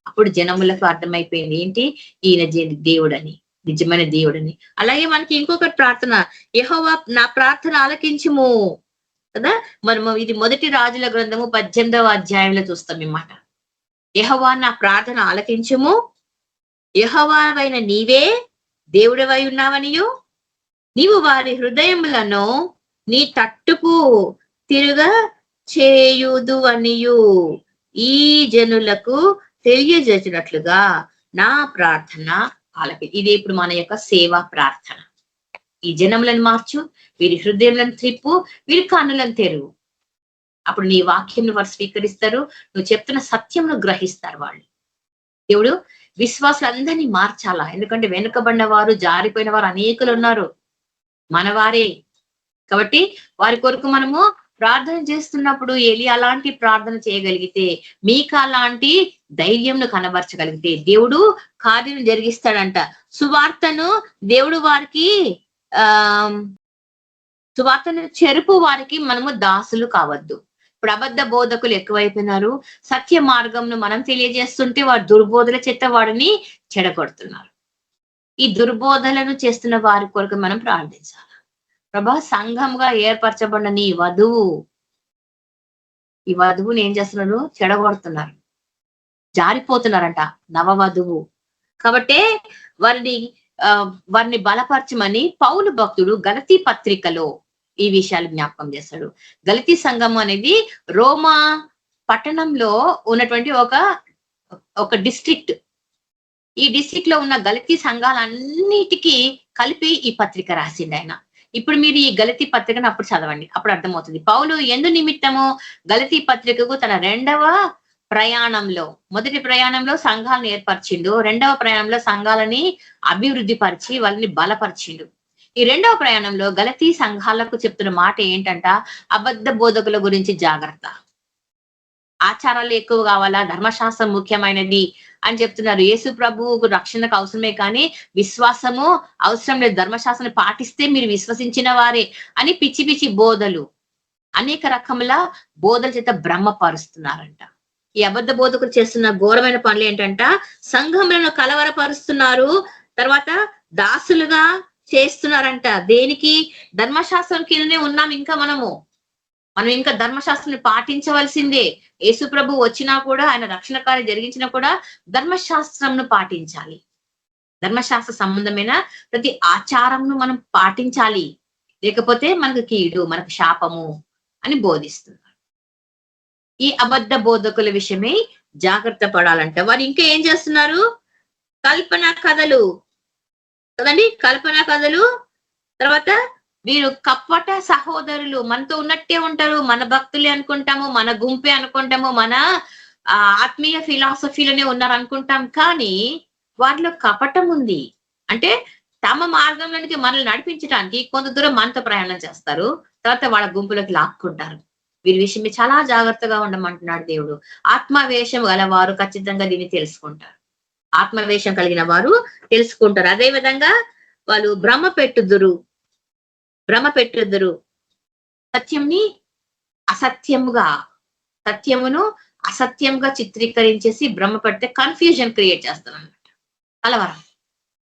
అప్పుడు జనములకు అర్థమైపోయింది ఏంటి, ఈయన దేవుడని, నిజమైన దేవుడని. అలాగే మనకి ఇంకొకటి ప్రార్థన, యెహోవా నా ప్రార్థన ఆలకించుము కదా. మనము ఇది మొదటి రాజుల గ్రంథము 18వ అధ్యాయంలో చూస్తాం ఈ మాట. యెహోవా నా ప్రార్థన ఆలకించుము, యెహోవావైన నీవే దేవుడవై ఉన్నావనియు, నీవు వారి హృదయములను నీ తట్టుకు తిరుగ చేయుదు అనియు ఈ జనులకు తెలియజేసినట్లుగా నా ప్రార్థన ఆలపి. ఇది ఇప్పుడు మన యొక్క సేవా ప్రార్థన. ఈ జనములను మార్చు, వీరి హృదయములను త్రిప్పు, వీరి కన్నులను తెరువు. అప్పుడు నీ వాక్యం వారు స్వీకరిస్తారు, నువ్వు చెప్తున్న సత్యమును గ్రహిస్తారు వాళ్ళు. దేవుడు విశ్వాసులందరినీ మార్చాలా, ఎందుకంటే వెనుకబడిన వారు, జారిపోయిన వారు అనేకులు ఉన్నారు మనవారే. కాబట్టి వారి కొరకు మనము ప్రార్థన చేస్తున్నప్పుడు ఎలియా అలాంటి ప్రార్థన చేయగలిగితే, మీకా లాంటి ధైర్యంను కనబరచగలిగితే దేవుడు కార్యం జరిగిస్తాడంట. సువార్తను దేవుడు వారికి సువార్తను చెరుపు వారికి మనము దాసులు కావద్దు. ఇప్పుడు అబద్ధ బోధకులు ఎక్కువైపోయినారు. సత్య మార్గంను మనం తెలియజేస్తుంటే వారు దుర్బోధల చేత వాడిని చెడగొడుతున్నారు. ఈ దుర్బోధలను చేస్తున్న వారి కొరకు మనం ప్రార్థించాలి. ప్రభా, సంఘంగా ఏర్పరచబడిన నీ వధువు, ఈ వధువుని ఏం చేస్తున్నారు? చెడగొడుతున్నారు, జారిపోతున్నారంట నవవధువు. కాబట్టే వారిని బలపరచమని పౌలు భక్తుడు గలతీ పత్రికలో ఈ విషయాలు జ్ఞాపకం చేస్తాడు. గలతీ సంఘం అనేది రోమా పట్టణంలో ఉన్నటువంటి ఒక డిస్ట్రిక్ట్. ఈ డిస్ట్రిక్ట్ లో ఉన్న గలతీ సంఘాలన్నిటికీ కలిపి ఈ పత్రిక రాసిండు ఆయన. ఇప్పుడు మీరు ఈ గలతీ పత్రికను అప్పుడు చదవండి, అప్పుడు అర్థమవుతుంది. పౌలు ఎందు నిమిత్తము గలతీ పత్రికకు తన రెండవ ప్రయాణంలో, మొదటి ప్రయాణంలో సంఘాలను ఏర్పరిచిండు, రెండవ ప్రయాణంలో సంఘాలని అభివృద్ధి పరిచి వాళ్ళని బలపరిచిండు. ఈ రెండవ ప్రయాణంలో గలతీ సంఘాలకు చెప్తున్న మాట ఏంటంట? అబద్ధ బోధకుల గురించి జాగ్రత్త, ఆచారాలు ఎక్కువ కావాలా, ధర్మశాస్త్రం ముఖ్యమైనది అని చెప్తున్నారు. యేసు ప్రభువుకు రక్షణకు అవసరమే కానీ విశ్వాసము అవసరం లేదు, ధర్మశాస్త్రాన్ని పాటిస్తే మీరు విశ్వసించిన వారే అని పిచ్చి పిచ్చి బోధలు, అనేక రకముల బోధల చేత బ్రహ్మపరుస్తున్నారంట. ఈ అబద్ధ బోధకులు చేస్తున్న ఘోరమైన పనులు ఏంటంట? సంఘములను కలవరపరుస్తున్నారు, తర్వాత దాసులుగా చేస్తున్నారంట. దేనికి? ధర్మశాస్త్రం కిందనే ఉన్నాం ఇంకా మనం ఇంకా ధర్మశాస్త్రాన్ని పాటించవలసిందే. యేసు ప్రభు వచ్చినా కూడా, ఆయన రక్షణ కార్యం జరిగించినా కూడా ధర్మశాస్త్రంను పాటించాలి. ధర్మశాస్త్ర సంబంధమైన ప్రతి ఆచారంను మనం పాటించాలి, లేకపోతే మనకు కీడు, మనకు శాపము అని బోధిస్తున్నారు. ఈ అబద్ధ బోధకుల విషయమే జాగ్రత్త పడాలంట. వారు ఇంకా ఏం చేస్తున్నారు? కల్పన కథలు కదండి, కల్పన కథలు. తర్వాత వీరు కపట సహోదరులు, మనతో ఉన్నట్టే ఉంటారు, మన భక్తులే అనుకుంటాము, మన గుంపే అనుకుంటాము, మన ఆత్మీయ ఫిలాసఫీలోనే ఉన్నారు అనుకుంటాం. కానీ వారిలో కపటం ఉంది. అంటే తమ మార్గంలోనికి మనల్ని నడిపించడానికి కొంత దూరం మనతో ప్రయాణం చేస్తారు, తర్వాత వాళ్ళ గుంపులోకి లాక్కుంటారు. వీరి విషయమే చాలా జాగ్రత్తగా ఉండమంటున్నాడు దేవుడు. ఆత్మవేషం గలవారు ఖచ్చితంగా దీన్ని తెలుసుకుంటారు. ఆత్మవేషం కలిగిన వారు తెలుసుకుంటారు. అదే విధంగా వాళ్ళు భ్రమ పెట్టుదురు, సత్యంని అసత్యముగా, సత్యమును అసత్యంగా చిత్రీకరించేసి భ్రమ పెడితే కన్ఫ్యూజన్ క్రియేట్ చేస్తారు అన్నమాట.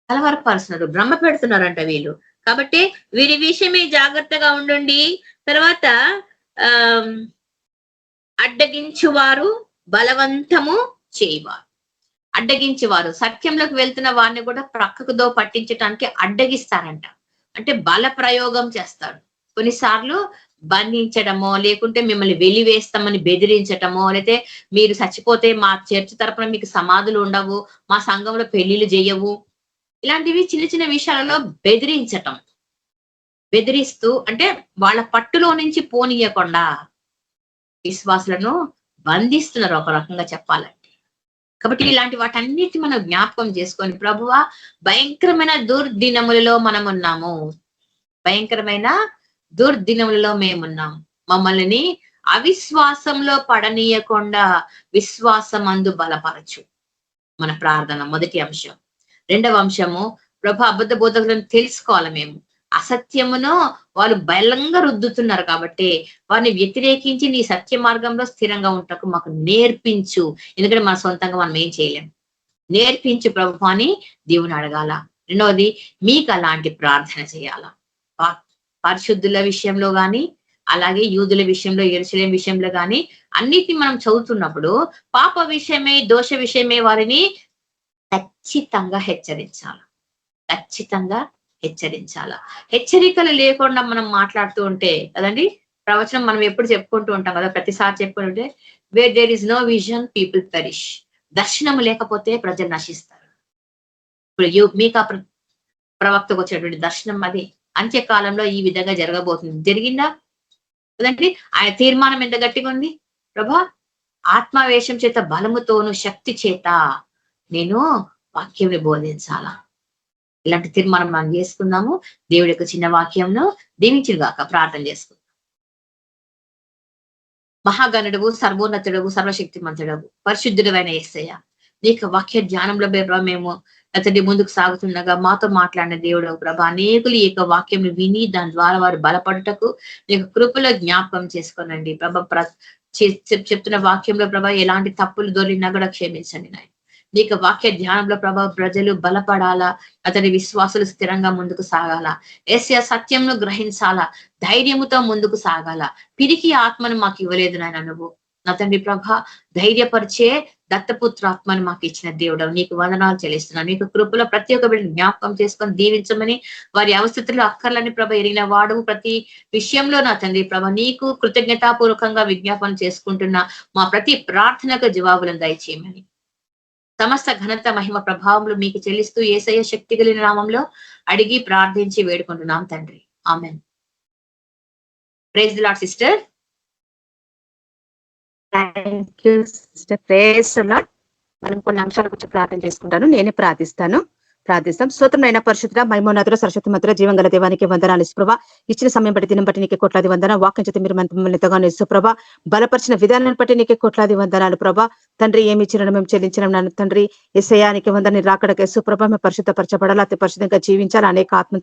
కలవరపరుస్తున్నారు, భ్రమ పెడుతున్నారంట వీళ్ళు. కాబట్టి వీరి విషయమే జాగ్రత్తగా ఉండండి. తర్వాత అడ్డగించువారు, బలవంతము చేయవారు. అడ్డగించేవారు సత్యంలోకి వెళ్తున్న వారిని కూడా ప్రక్కకుదో పట్టించడానికి అడ్డగిస్తారంట. అంటే బల ప్రయోగం చేస్తాడు. కొన్నిసార్లు బంధించడమో, లేకుంటే మిమ్మల్ని వెలివేస్తామని బెదిరించటమో, లేకపోతే మీరు చచ్చిపోతే మా చర్చ్ తరపున మీకు సమాధులు ఉండవు, మా సంఘంలో పెళ్లిళ్ళు చేయవు, ఇలాంటివి చిన్న చిన్న విషయాలలో బెదిరిస్తూ అంటే వాళ్ళ పట్టులో నుంచి పోనీయకుండా విశ్వాసులను బంధిస్తున్నారు ఒక రకంగా చెప్పాలంటే. కాబట్టి ఇలాంటి వాటన్నిటి మనం జ్ఞాపకం చేసుకొని, ప్రభువా భయంకరమైన దుర్దినములలో మనం ఉన్నాము, భయంకరమైన దుర్దినములలో మేమున్నాం, మమ్మల్ని అవిశ్వాసంలో పడనీయకుండా విశ్వాసమందు బలపరచు. మన ప్రార్థన మొదటి అంశం. రెండవ అంశము, ప్రభు అబద్ధ బోధకులను తెలుసుకోవాలి. మేము అసత్యమును వాళ్ళు బలంగా రుద్దుతున్నారు కాబట్టి వారిని వ్యతిరేకించి నీ సత్య మార్గంలో స్థిరంగా ఉంటకు మాకు నేర్పించు. ఎందుకంటే మన సొంతంగా మనం ఏం చేయలేం, నేర్పించు ప్రభు అని దేవుని అడగాల. రెండవది, మీకు అలాంటి ప్రార్థన చేయాలా. పరిశుద్ధుల విషయంలో గాని, అలాగే యూదుల విషయంలో, యెరూషలేము విషయంలో గాని అన్నిటిని మనం చదువుతున్నప్పుడు పాప విషయమే, దోష విషయమే వారిని ఖచ్చితంగా హెచ్చరించాలి, ఖచ్చితంగా హెచ్చరించాలా. హెచ్చరికలు లేకుండా మనం మాట్లాడుతూ ఉంటే కదండి, ప్రవచనం మనం ఎప్పుడు చెప్పుకుంటూ ఉంటాం కదా, ప్రతిసారి చెప్పుకుంటుంటే, where there is no vision people perish. దర్శనం లేకపోతే ప్రజలు నశిస్తారు. ఇప్పుడు మీకా ప్రవక్తకు వచ్చేటువంటి దర్శనం అది అంత్యకాలంలో ఈ విధంగా జరగబోతుంది. జరిగిందా కదండి? ఆయన తీర్మానం ఎంత గట్టిగా ఉంది, ప్రభా ఆత్మావేశం చేత బలముతోను శక్తి చేత నేను వాక్యంని బోధించాలా. ఇలాంటి తీర్మానం మనం చేసుకుందాము. దేవుడి యొక్క చిన్న వాక్యంను దీవించుగాక. ప్రార్థన చేసుకుందాం. మహాగణుడవు, సర్వోన్నతుడవు, సర్వశక్తిమంతుడవు, పరిశుద్ధుడైన యేసయ్య, నీకు వాక్య ధ్యానంలో మేము అతడి ముందుకు సాగుతుండగా మాతో మాట్లాడిన దేవుడు ప్రభా, అనేకులు ఈ యొక్క వాక్యం విని దాని ద్వారా వారు బలపడుటకు నీకు కృపలో జ్ఞాపకం చేసుకోనండి ప్రభా. చెప్తున్న వాక్యంలో ప్రభా ఎలాంటి తప్పులు దొరికినా కూడా క్షమించండి నాయన. నీకు వాక్య ధ్యానంలో ప్రభా ప్రజలు బలపడాలా, అతని విశ్వాసులు స్థిరంగా ముందుకు సాగాల, యేసయ్య సత్యంను గ్రహించాలా, ధైర్యముతో ముందుకు సాగాల. పిరికి ఆత్మను మాకు ఇవ్వలేదు నాయన నువ్వు నా తండ్రి ప్రభా. ధైర్యపరిచే దత్తపుత్రాత్మను మాకు ఇచ్చిన దేవుడు, నీకు వందనాలు చెల్లిస్తున్నాను. నీకు కృపలో ప్రతి ఒక్క బిడ్డను జ్ఞాపకం చేసుకొని దీవించమని, వారి అవస్థతులు అక్కర్లని ప్రభ ఎరిగిన వాడు, ప్రతి విషయంలో నా తండ్రి ప్రభ నీకు కృతజ్ఞతాపూర్వకంగా విజ్ఞాపన చేసుకుంటున్న మా ప్రతి ప్రార్థనకు జవాబులను దయచేయమని, సమస్త ఘనత మహిమ ప్రభావములు మీకు చెల్లిస్తూ యేసయ్య శక్తి కలిగిన నామంలో అడిగి ప్రార్థించి వేడుకుంటున్నాం తండ్రి. Amen. Praise the lord sister. Thank you sister. Praise the lord. మనం కొన్ని అంశాల గురించి ప్రార్థన చేసుకుంటాను. నేనే ప్రార్థిస్తాం. స్తోత్రమైన పరిశుద్ధ మహిమోన్నతుడ సరస్వతి మంత్ర జీవంగల దేవానికి వందనాలు యేసుప్రభ. ఇచ్చిన సమయం బట్టి దినం బట్టి నీకే కోట్లాది వందన. వాక్యం చేత మీరు మమ్మల్ని ఎంతగానో యేసుప్రభ బలపరిచిన విధానాన్ని బట్టి నీకే కోట్లాది వందనాలు ప్రభా. తండ్రి ఏమి ఇచ్చిన మేము చెల్లించడం నాన్న తండ్రి. యేసయ్యానికి వందన రాకడక యేసుప్రభ మేము పరిశుద్ధపరచబడాలా, అతి పరిశుద్ధంగా జీవించాలా, అనేక ఆత్మ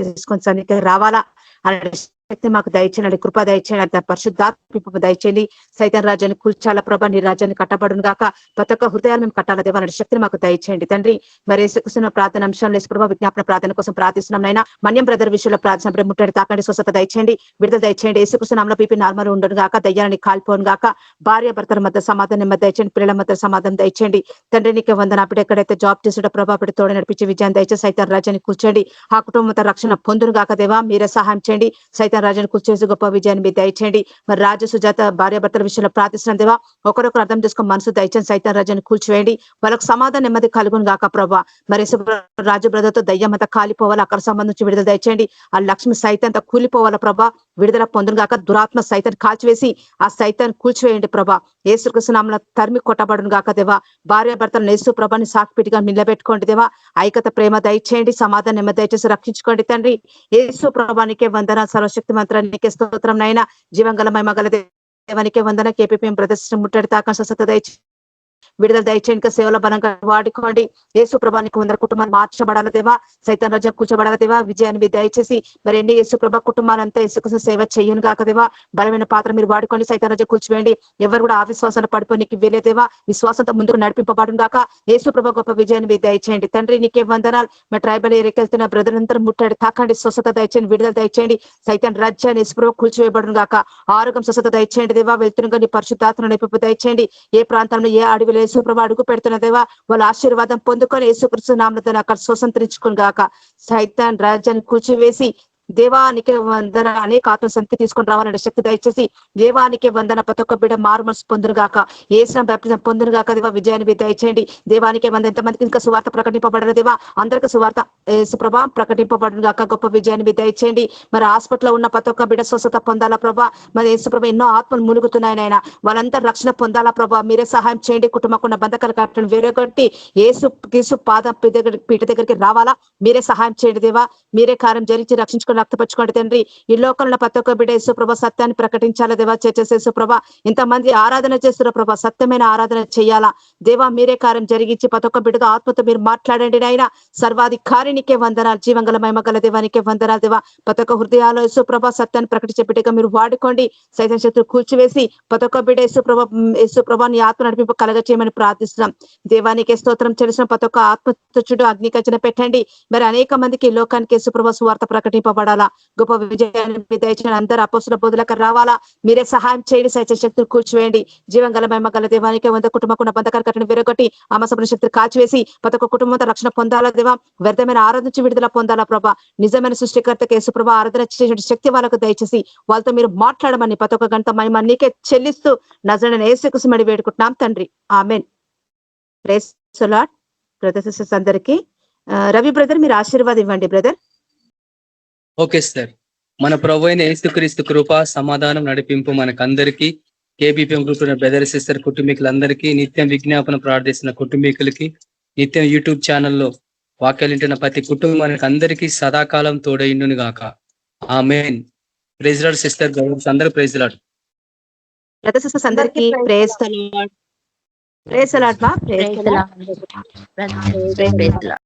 తీసుకొని సన్నిధికి రావాలా అనే శక్తి మాకు దయచేయండి, కృప దయచేయండి, పరిశుద్ధాత్మ దయచేయండి. సైతాన్ రాజ్యాన్ని కూల్చాల ప్రభా, నీ రాజ్యాన్ని కట్టబడును గాక, ప్రతి ఒక్క హృదయాలు మేము కట్టాల దేవాలనే శక్తిని మాకు దయచేయండి తండ్రి. మరి యేసుక్రీస్తు ప్రార్థన అంశంలో యేసుప్రభ విజ్ఞాపన ప్రార్థన కోసం ప్రార్థిస్తున్నాం నైనా. మన్యం బ్రదర్ విషయంలో ప్రార్థన ముట్టడి తాకండి, స్వస్థత దయచేయండి, విడుదల దయచేయండి. యేసుక్రీస్తు నామములో బీపీ నార్మల్ ఉండను గాక, దయ్యాన్ని కాల్పోను గాక, భార్య భర్తల మధ్య సమాధానం నెమ్మది దయచేయండి, పిల్లల మధ్య సమాధానం దయచేయండి తండ్రి. నీకే వందన. అప్పుడు ఎక్కడైతే జాబ్ చేసేట ప్రభా అప్పుడు తోడు నడిపించి విజయాన్ని దయచేసి సైతాన్ రాజ్యాన్ని కూర్చోండి, ఆ కుటుంబంతో రక్షణ పొందును గాక దేవా. మీరే సహాయం చేయండి. సైతాన్ రాజ్యాన్ని కూర్చేసి గొప్ప విజయాన్ని మీరు దయచేయండి. మరి రాజు సుజాత భార్య భర్తల విషయంలో ప్రార్థిస్తున్నాం దేవా, ఒకరొకరు అర్థం చేసుకుని మనసు దయచేయండి, సైతాన్ రాజ్యాన్ని కూల్చివేయండి, వాళ్ళకు సమాధానం నెమ్మది కలుగును గాక ప్రభా. మరి రాజు బ్రదర్తో దయ్యం అంతా కాలిపోవాలి, అక్కడ సంబంధించి విడుదల దయచేయండి. ఆ లక్ష్మి సైతం అంతా కూలిపోవాల ప్రభా, విడుదల పొందును గాక. దురాత్మ సైతాన్ని కాల్చివేసి ఆ సైతాన్ని కూల్చివేయండి ప్రభా. యేసుక్రీస్తు నామములో తరిమి కొట్టబడును గాక దేవా. భార్య భర్తలను యేసు ప్రభాని సాక్షిగా నిలబెట్టుకోండి దేవా. ఐక్యత ప్రేమ దయచేయండి, సమాధానం నెమ్మది దయచేసి రక్షించుకోండి తండ్రి. యేసు ప్రభానికే వందన, సర్వశక్తి మంత్రానికే స్తోత్రం నైనా. జీవంగల మహిమగల దేవానికే వందన. కేపీఎం ప్రదర్శన ముట్టడి తాక స్వస్థత దయచేయండి, విడుదల దయచేయండి, సేవల బలంగా వాడుకోండి. యేసు ప్రభానికి వందర కుటుంబాన్ని మార్చబడాల దేవా, సైతాన్ రాజ్యం కూర్చోబడాల దేవా. విజయాన్ని మీరు దయచేసి మరి ఎన్ని యేసు ప్రభ కుటుంబాలంతా యేసుకు సేవ చేయను గాక దేవా. బలమైన పాత్ర మీరు వాడుకోండి, సైతాన్ రాజ్యం కూర్చివేయండి. ఎవరు కూడా ఆ విశ్వాసాన్ని పడిపోయి వేలేదేవా, విశ్వాసంతో ముందుకు నడిపింపబడును గాక. యేసు ప్రభ గొప్ప విజయాన్ని మీరు దయచేయండి తండ్రి. నీకే వందనాలు. మా ట్రైబల్ ఏరియాకి వెళ్తున్న బ్రదర్ అంతా ముట్టడి తాకండి, స్వస్థత దయచేయండి, విడుదల దయచేయండి. సైతాన్ రాజ్యాన్ని యేసు ప్రభ కూల్చివేయబడును గాక. ఆరోగ్యం స్వస్థత దయచేయండి దేవా. వెళ్తున్న నీ పరిశుద్ధాత్మను నడిపింపు దయచేయండి. ఏ ప్రాంతంలో ఏ అడవిలో యేసు ప్రభ అడుగు పెడుతున్న దేవా, వాళ్ళ ఆశీర్వాదం పొందుకొని యేసుక్రీస్తు నామములో అక్కడ స్వతంత్రించుకుని గాక. సైతాన్ రాజ్యాన్ని కూల్చివేసి దేవానికి వందన, అనేక ఆత్మ సంతి తీసుకొని రావాలంటే శక్తి దయచేసి దేవానికి వందన. ప్రతి ఒక్క బిడ్డ మారుమనసు పొందును గాక, ఏసిన బ్యాప్టిజం పొందును గాక దేవా. విజయాన్ని దయచేయండి. దేవానికి వంద. ఎంతమందికి ఇంకా సువార్త ప్రకటింపబడరు దేవా, అందరికీ సువార్త యేసు ప్రభా ప్రకటింపబడును గాక. గొప్ప విజయాన్ని దయచేయండి. మరి హాస్పిటల్లో ఉన్న ప్రతి ఒక్క బిడ్డ స్వస్థత పొందాలా ప్రభా. మరి యేసు ప్రభా ఎన్నో ఆత్మలు మునుగుతున్నాయి నాయన, వాళ్ళంతా రక్షణ పొందాలా ప్రభా. మీరే సహాయం చేయండి. కుటుంబకున్న బంధకాలు కట్టడం వేరేగొట్టి యేసు పాదం పీఠ దగ్గరికి రావాలా. మీరే సహాయం చేయండి దేవా. మీరే కార్యం జరిచి రక్షించుకుని రక్తపరచుకోండి తండ్రి. ఈ లోకంలో ప్రతి ఒక్క బిడ్డ యేసు ప్రభా సత్యాన్ని ప్రకటించాలా దేవా. చర్చస్ యేసు ప్రభా ఇంతమంది ఆరాధన చేస్తున్న ప్రభా, సత్యమైన ఆరాధన చేయాలా దేవా. మీరే కార్యం జరిగించి ప్రతి ఒక్క బిడ్డగా ఆత్మతో మీరు మాట్లాడండి నాయన. సర్వాధికారినికే వందనాలు, జీవంగల మహిమగల దేవానికే వందనాలు దేవా. ప్రతి ఒక్క హృదయాల్లో యేసు ప్రభా సత్యాన్ని ప్రకటించే బిడ్డగా మీరు వాడుకోండి. సైతం శత్రువు కూల్చివేసి ప్రతి ఒక్క బిడ్డ యేసు ప్రభాని ఆత్మ నడిపింపు కలగ చేయమని ప్రార్థిస్తున్నాం. దేవానికి స్తోత్రం చెల్లిసిన ప్రతి ఒక్క ఆత్మ చుట్టూ అగ్నికచన పెట్టండి. మరి అనేక మందికి లోకానికి యేసు ప్రభా సువార్త ప్రకటింపబడాలి బలపడాలా, గొప్ప విజయాన్ని మీ దయచిన అందరూ అపోస్తుల బోధలకు రావాలా. మీరే సహాయం చేయండి, సైత శక్తులు కూర్చివేయండి. జీవంగల మహిమ గల దేవానికి వంద కుటుంబకున్న బంధకాల కట్టని విరగొట్టి అమసపడిన శక్తులు కాల్చివేసి ప్రతి ఒక్క కుటుంబంతో రక్షణ పొందాలా దేవా. వ్యర్థమైన ఆరాధన నుంచి విడుదల పొందాలా ప్రభా. నిజమైన సృష్టికర్తకి యేసు ప్రభా ఆరాధన చేసే శక్తి వాళ్ళకు దయచేసి వాళ్ళతో మీరు మాట్లాడమని ప్రతి ఒక్క గంట మహిమ నీకే చెల్లిస్తూ నజరేయుడైన యేసుక్రీస్తు మడి వేడుకుంటున్నాం తండ్రి, ఆమేన్. Praise the Lord. Brothers sisters అందరికీ రవి బ్రదర్ మీరు ఆశీర్వాదం ఇవ్వండి బ్రదర్. Okay sir. మన ప్రభు అయిన యేసుక్రీస్తు కృప సమాధానం నడిపింపు మనకందరికీ, కేబీపీఎం గ్రూప్ బ్రదర్ సిస్టర్ కుటుంబీకులందరికీ, నిత్యం విజ్ఞాపన ప్రార్థిస్తున్న కుటుంబీకులకి, నిత్యం యూట్యూబ్ ఛానల్లో వాక్యాలు వింటున్న ప్రతి కుటుంబానికి అందరికీ సదాకాలం తోడైండును గాక. ఆమేన్. ప్రైజ్ లార్డ్ సిస్టర్ బ్రదర్స్ అందరూ ప్రైజ్ లార్డ్. బ్రదర్స్ సిస్టర్స్ అందరికీ praise the Lord. Praise the Lord మా praise the Lord. Praise the lord.